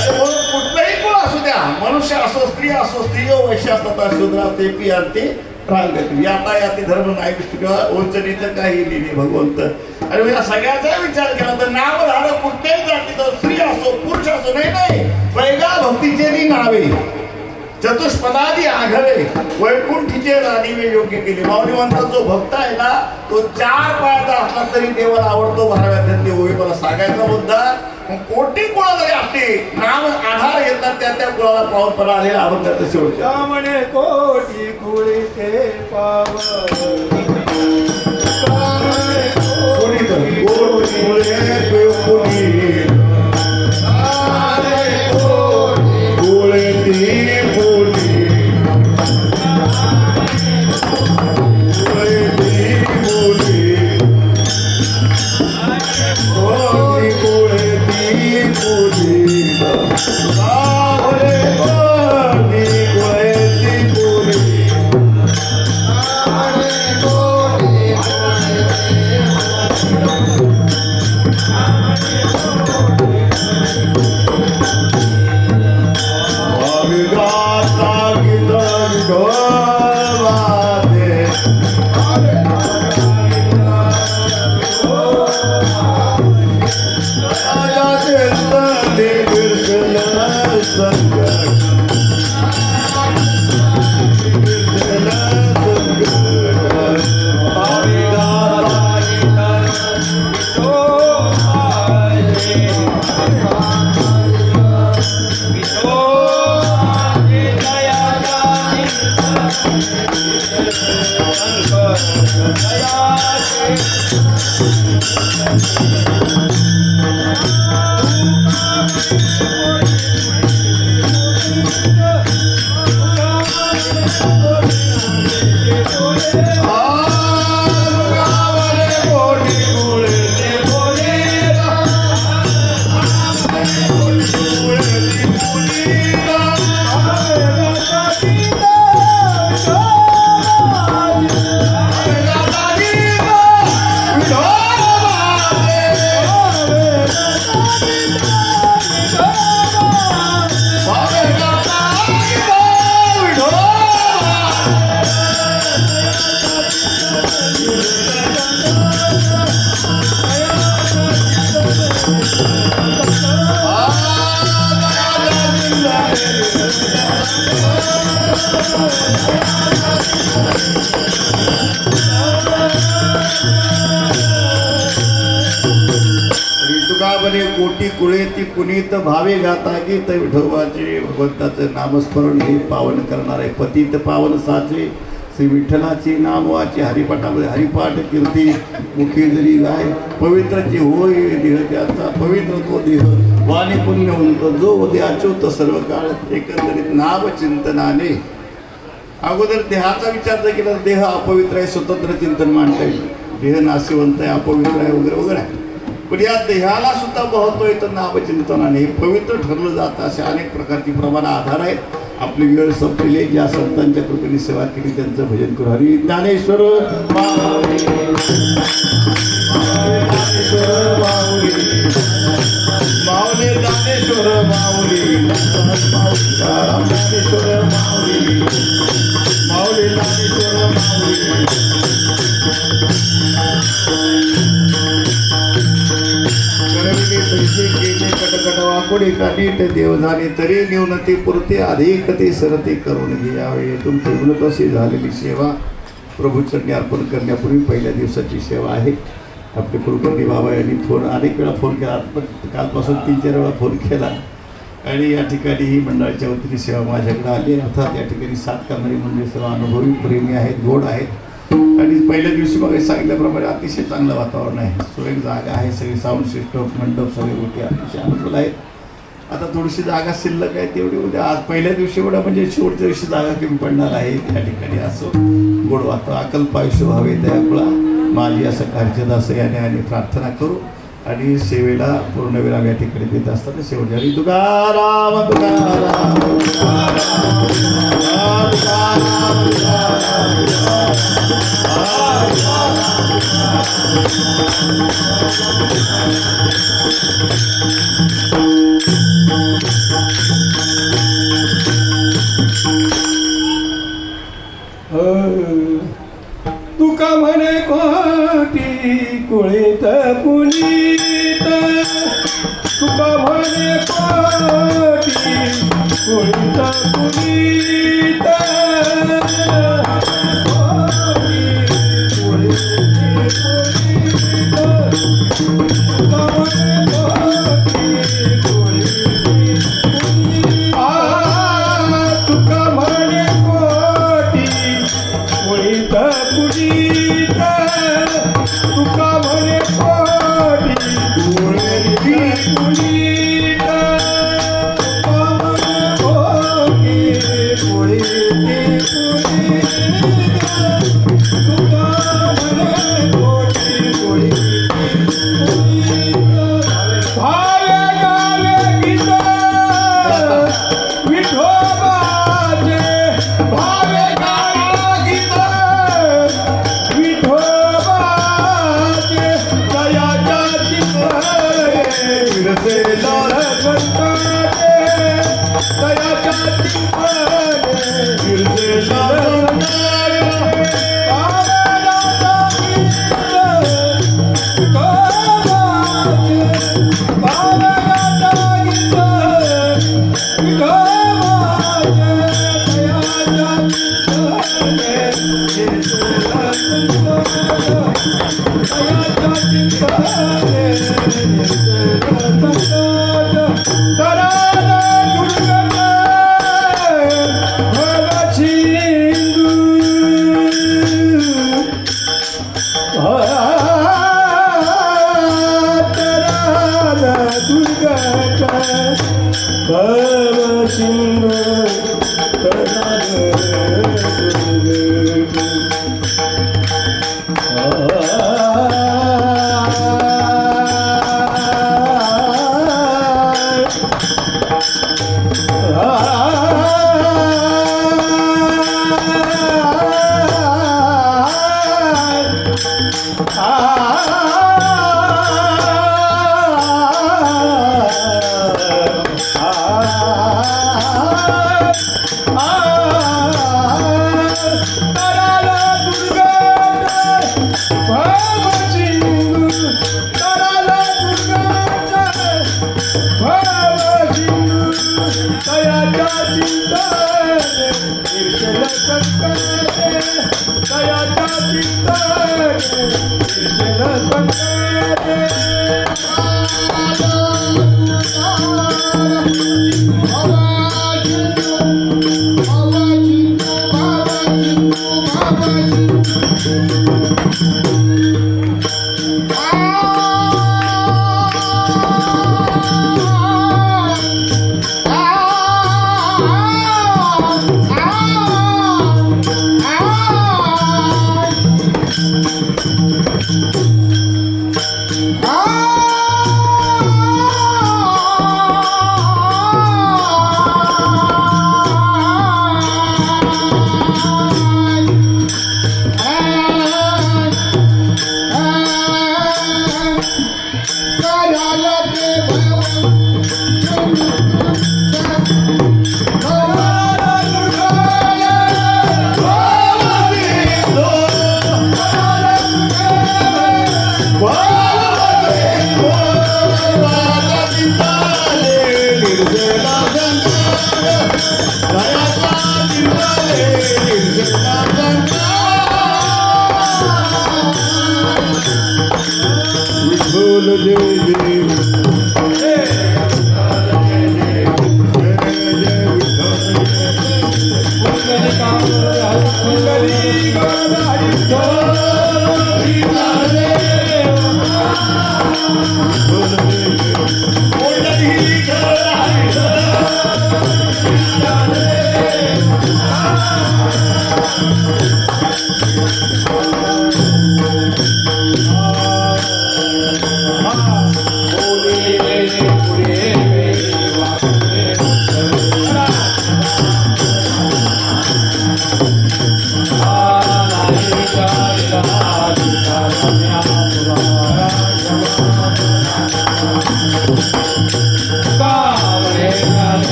[SPEAKER 1] अरे म्हणून कुठलाही कुळ असू द्या, मनुष्य असो स्त्री असो, स्त्री वैश्य असतात शूद्र असते पी आणते प्रांगती याता याती धर्म नाही विष्णू किंवा ओंचनीचं काही लिहिले भगवंत. आणि या सगळ्याचा विचार केला तर नाव झालं कुठल्याही जातीचं, स्त्री असो पुरुष असो. नाही वैगा भक्तीचे नावे चतुष्पदादी आघवे वैकुंठीचे राणीवे योग्य केले. माऊलीवंता जो भक्त आहे ना तो 4 पायाचा असला तरी देवाला आवडतो. 12व्यातली ओळी मला सांगायचा मुद्दा. कोटी कुळा जरी असते नाम आधार घेतला त्या कुळाला पाऊल पडा आलेला अभंगाचं शेवटच्या
[SPEAKER 2] म्हणे कोटी कुळे ते पावन
[SPEAKER 1] कोटी कुळे ती पुनीत भावे गाता गीत विठोबाचे भगवंताचं नामस्मरण हे पावन करणार आहे. पतित पावन साचे श्री विठ्ठलाची नाम वाचे हरिपाठामध्ये हरिपाठ कीर्ती मुखी जरी गाय पवित्रची होय देह त्याचा पवित्र तो देह वाणी पुण्य उंत जो द्याचोत सर्व काळ एकंदरीत नाम चिंतनाने. अगोदर देहाचा विचार जर केला देह अपवित्र आहे स्वतंत्र चिंतन मांडता येईल. देह नाशिवंत आहे अपवित्र आहे वगैरे वगैरे आहे. पण या देहाला सुद्धा बहतोय तर नामचिंतनाने पवित्र ठरलं जातं. असे अनेक प्रकारची प्रमाण आधार आहेत. आपली वेळ संपलेली ज्या संतांच्या कृपेने सेवा केली त्यांचं भजन करू. हरी ज्ञानेश्वर माऊली माऊली ज्ञानेश्वर माऊली ज्ञानेश्वर माऊली माऊली ज्ञानेश्वर माऊली पैसे केले कटकट वाकोडे का नीट देव झाले तरी न्यूनती पुरते अधिक ते सरते करून घ्यावे. तुमची उन्नतशी झालेली सेवा प्रभूचरणी अर्पण करण्यापूर्वी पहिल्या दिवसाची सेवा आहे. आपले कुलकर्णी बाबा यांनी अनेक वेळा फोन केला. पण कालपासून 3-4 वेळा फोन केला आणि या ठिकाणी ही मंडळाच्या वतीने सेवा माझ्याकडे आली. अर्थात या ठिकाणी 7 कामरी म्हणजे सर्व अनुभवी प्रेमी आहेत, गोड आहेत. आणि पहिल्या दिवशी मग सांगितल्याप्रमाणे अतिशय चांगलं वातावरण आहे. सुरेख जागा आहे. सगळी साऊंड सिस्टम मंडप सगळे गोष्टी अतिशय अनुकूल आहेत. आता थोडीशी जागा शिल्लक आहे तेवढी उद्या आज पहिल्या दिवशी एवढा म्हणजे शेवटच्या दिवशी जागा कमी पडणार आहे. त्या ठिकाणी असं गोड वातावरण अकल्प आयुष्य व्हावे त्या कुळा माझी असं कार्यदास याने आणि प्रार्थना करू. आणि सेवेला पूर्णविराम या ठिकाणी देत असताना शेवटच्या वेळी तुकाराम तुकाराम तुकाराम, तुकाराम,
[SPEAKER 2] तुका म्हणे कोटी कुळीत पुनीत, तुका म्हणे कोटी कुळीत पुनीत,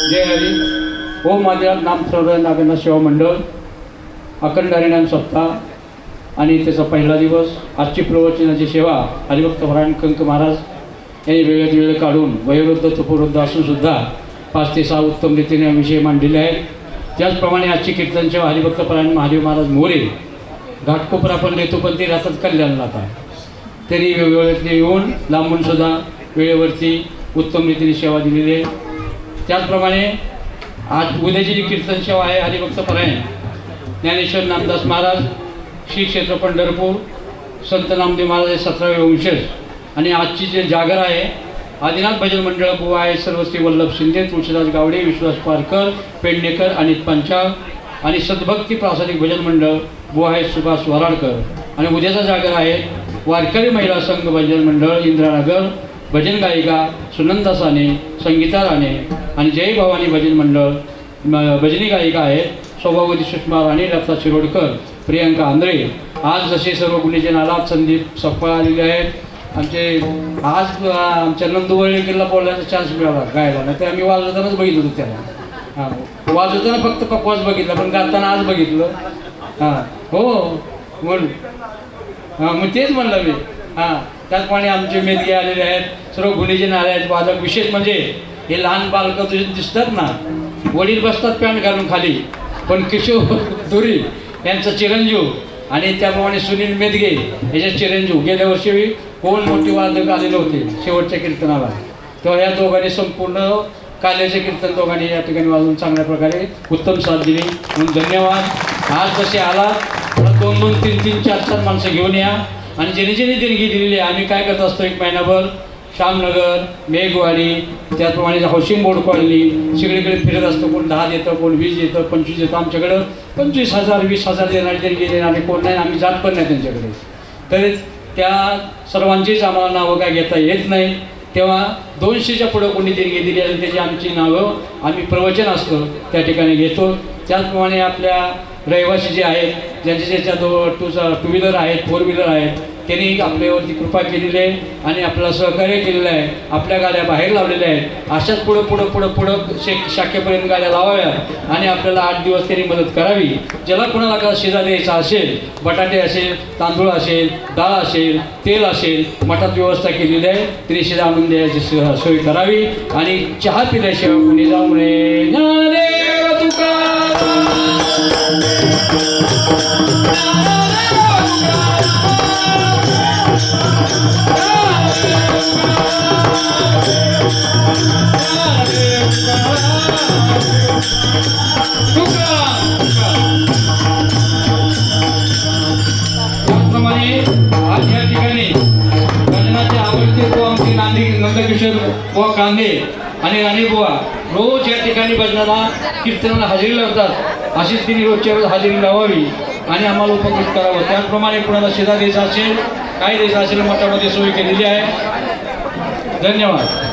[SPEAKER 3] जय हरी. ओम माझ्या नाम सर्व नागनाथ सेवा मंडळ अखंड हरिनाम सप्ताह आणि त्याचा पहिला दिवस आजची प्रवचनाची सेवा हरिभक्त परायण कंक महाराज यांनी वेळेत वेळ काढून वयोवृद्ध तपोवृद्ध असून सुद्धा 5 ते 6 उत्तम रीतीने विषय मांडलेले आहेत. त्याचप्रमाणे आजची कीर्तन सेवा हरिभक्त परायण महादेव महाराज मोरे घाटकोपरा पण देतो पण ते राहतात कल्याणला आता तरी वेळेत येऊन लांबून सुद्धा वेळेवरती उत्तम रीतीने सेवा दिलेली आहे. त्याचप्रमाणे आज उद्याची जी कीर्तन सेवा आहे हरिभक्त परायण ज्ञानेश्वर नामदास महाराज श्री क्षेत्र पंढरपूर संत नामदेव महाराज हे 17वे वंशज आणि आजची जे जागर आहे आदिनाथ भजन मंडळ बुवा आहे सर्वश्री वल्लभ शिंदे तुळशीदास गावडे विश्वास पारकर पेडणेकर अनित पंचाळ आणि सद्भक्ती प्रासादिक भजन मंडळ बुवा आहे सुभाष वराडकर आणि उद्याचा जागर आहे वारकरी महिला संघ भजन मंडळ इंद्रानगर भजन गायिका सुनंदा साने संगीता राणे आणि जय भवानी भजन मंडळ भजनी गायिका आहेत सौभावती सुषमा राणे लता शिरोडकर प्रियंका आंध्रे. आज जसे सर्व गुणीजन आलात संदीप सप्पा आलेले आहेत आमचे आज आमच्या नंदुवळीला बोलायचा चान्स मिळाला गायला नाही तर आम्ही वाजवतानाच बघितलं होतं त्याला. हां वाजवताना फक्त पप्पाच बघितला पण गाताना आज बघितलं. हां हो म्हणून हां मग तेच म्हणलं मी. हां त्याचप्रमाणे आमचे मेदगे आलेले आहेत सर्व गुणीजन आले आहेत वादक. विशेष म्हणजे हे लहान बालकं तुझे दिसतात ना वडील बसतात पॅन्ट घालून खाली पण किशोर धुरी यांचा चिरंजीव आणि त्याप्रमाणे सुनील मेदगे याचे चिरंजीव गेल्या वर्षी कोण मोठी वादक आलेले होते शेवटच्या कीर्तनाला तेव्हा या दोघांनी संपूर्ण काल्याचे कीर्तन दोघांनी या ठिकाणी वाजवून चांगल्या प्रकारे उत्तम साथ दिली म्हणून धन्यवाद. आज जसे आला 2-2, 3-3, 4-4 माणसं घेऊन या आणि ज्याने देणगी दिलेली आहे. आम्ही काय करत असतो एक महिनाभर श्यामनगर मेघवाडी त्याचप्रमाणे हाऊसिंग बोर्ड कॉलनी सगळीकडे फिरत असतो. कोण 10 देतं कोण 20 देतं 25 देतं. आमच्याकडं 25,000 20,000 देणारे देणगी देणारे कोण नाही आम्ही जात पण नाही त्यांच्याकडे. तरी त्या सर्वांचीच आम्हाला नावं काय घेता येत नाही तेव्हा 200च्या पुढं कोणी देणगी दिली आणि त्याची आमची नावं आम्ही प्रवचन असतं त्या ठिकाणी घेतो. त्याचप्रमाणे आपल्या रहिवासी जे आहेत ज्यांच्या ज्याच्या 2 व्हीलर आहेत 4 व्हीलर आहेत त्यांनी आपल्यावरती कृपा केलेली आहे आणि आपल्याला सहकार्य केलेलं आहे. आपल्या गाड्या बाहेर लावलेल्या आहेत. अशाच पुढं शाखेपर्यंत गाड्या लावाव्या आणि आपल्याला 8 दिवस त्यांनी मदत करावी. ज्याला कोणाला का शिजा द्यायचा असेल बटाटे असेल तांदूळ असेल डाळ असेल तेल असेल मठात व्यवस्था केलेली आहे त्यांनी शिजा आणून द्यायची सोय करावी आणि चहा पिल्याशिवाय कोणी जाऊ नये. ज्ञानदेव तुकाराम त्याचप्रमाणे आज या ठिकाणी भजनाचे आवडते बुवा आमचे नंदकिशोर बुवा कांदे आणि राणी बुवा रोज या ठिकाणी भजनाला कीर्तनाला हजेरी लावतात. अशीच तिने रोजच्या वेळेस हजेरी लावावी आणि आम्हाला उपकृत करावं. त्याचप्रमाणे कुणाला शिधा द्यायचा असेल काय द्यायचं असेल मठामध्ये सोय केलेली आहे. धन्यवाद.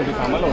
[SPEAKER 4] कामाला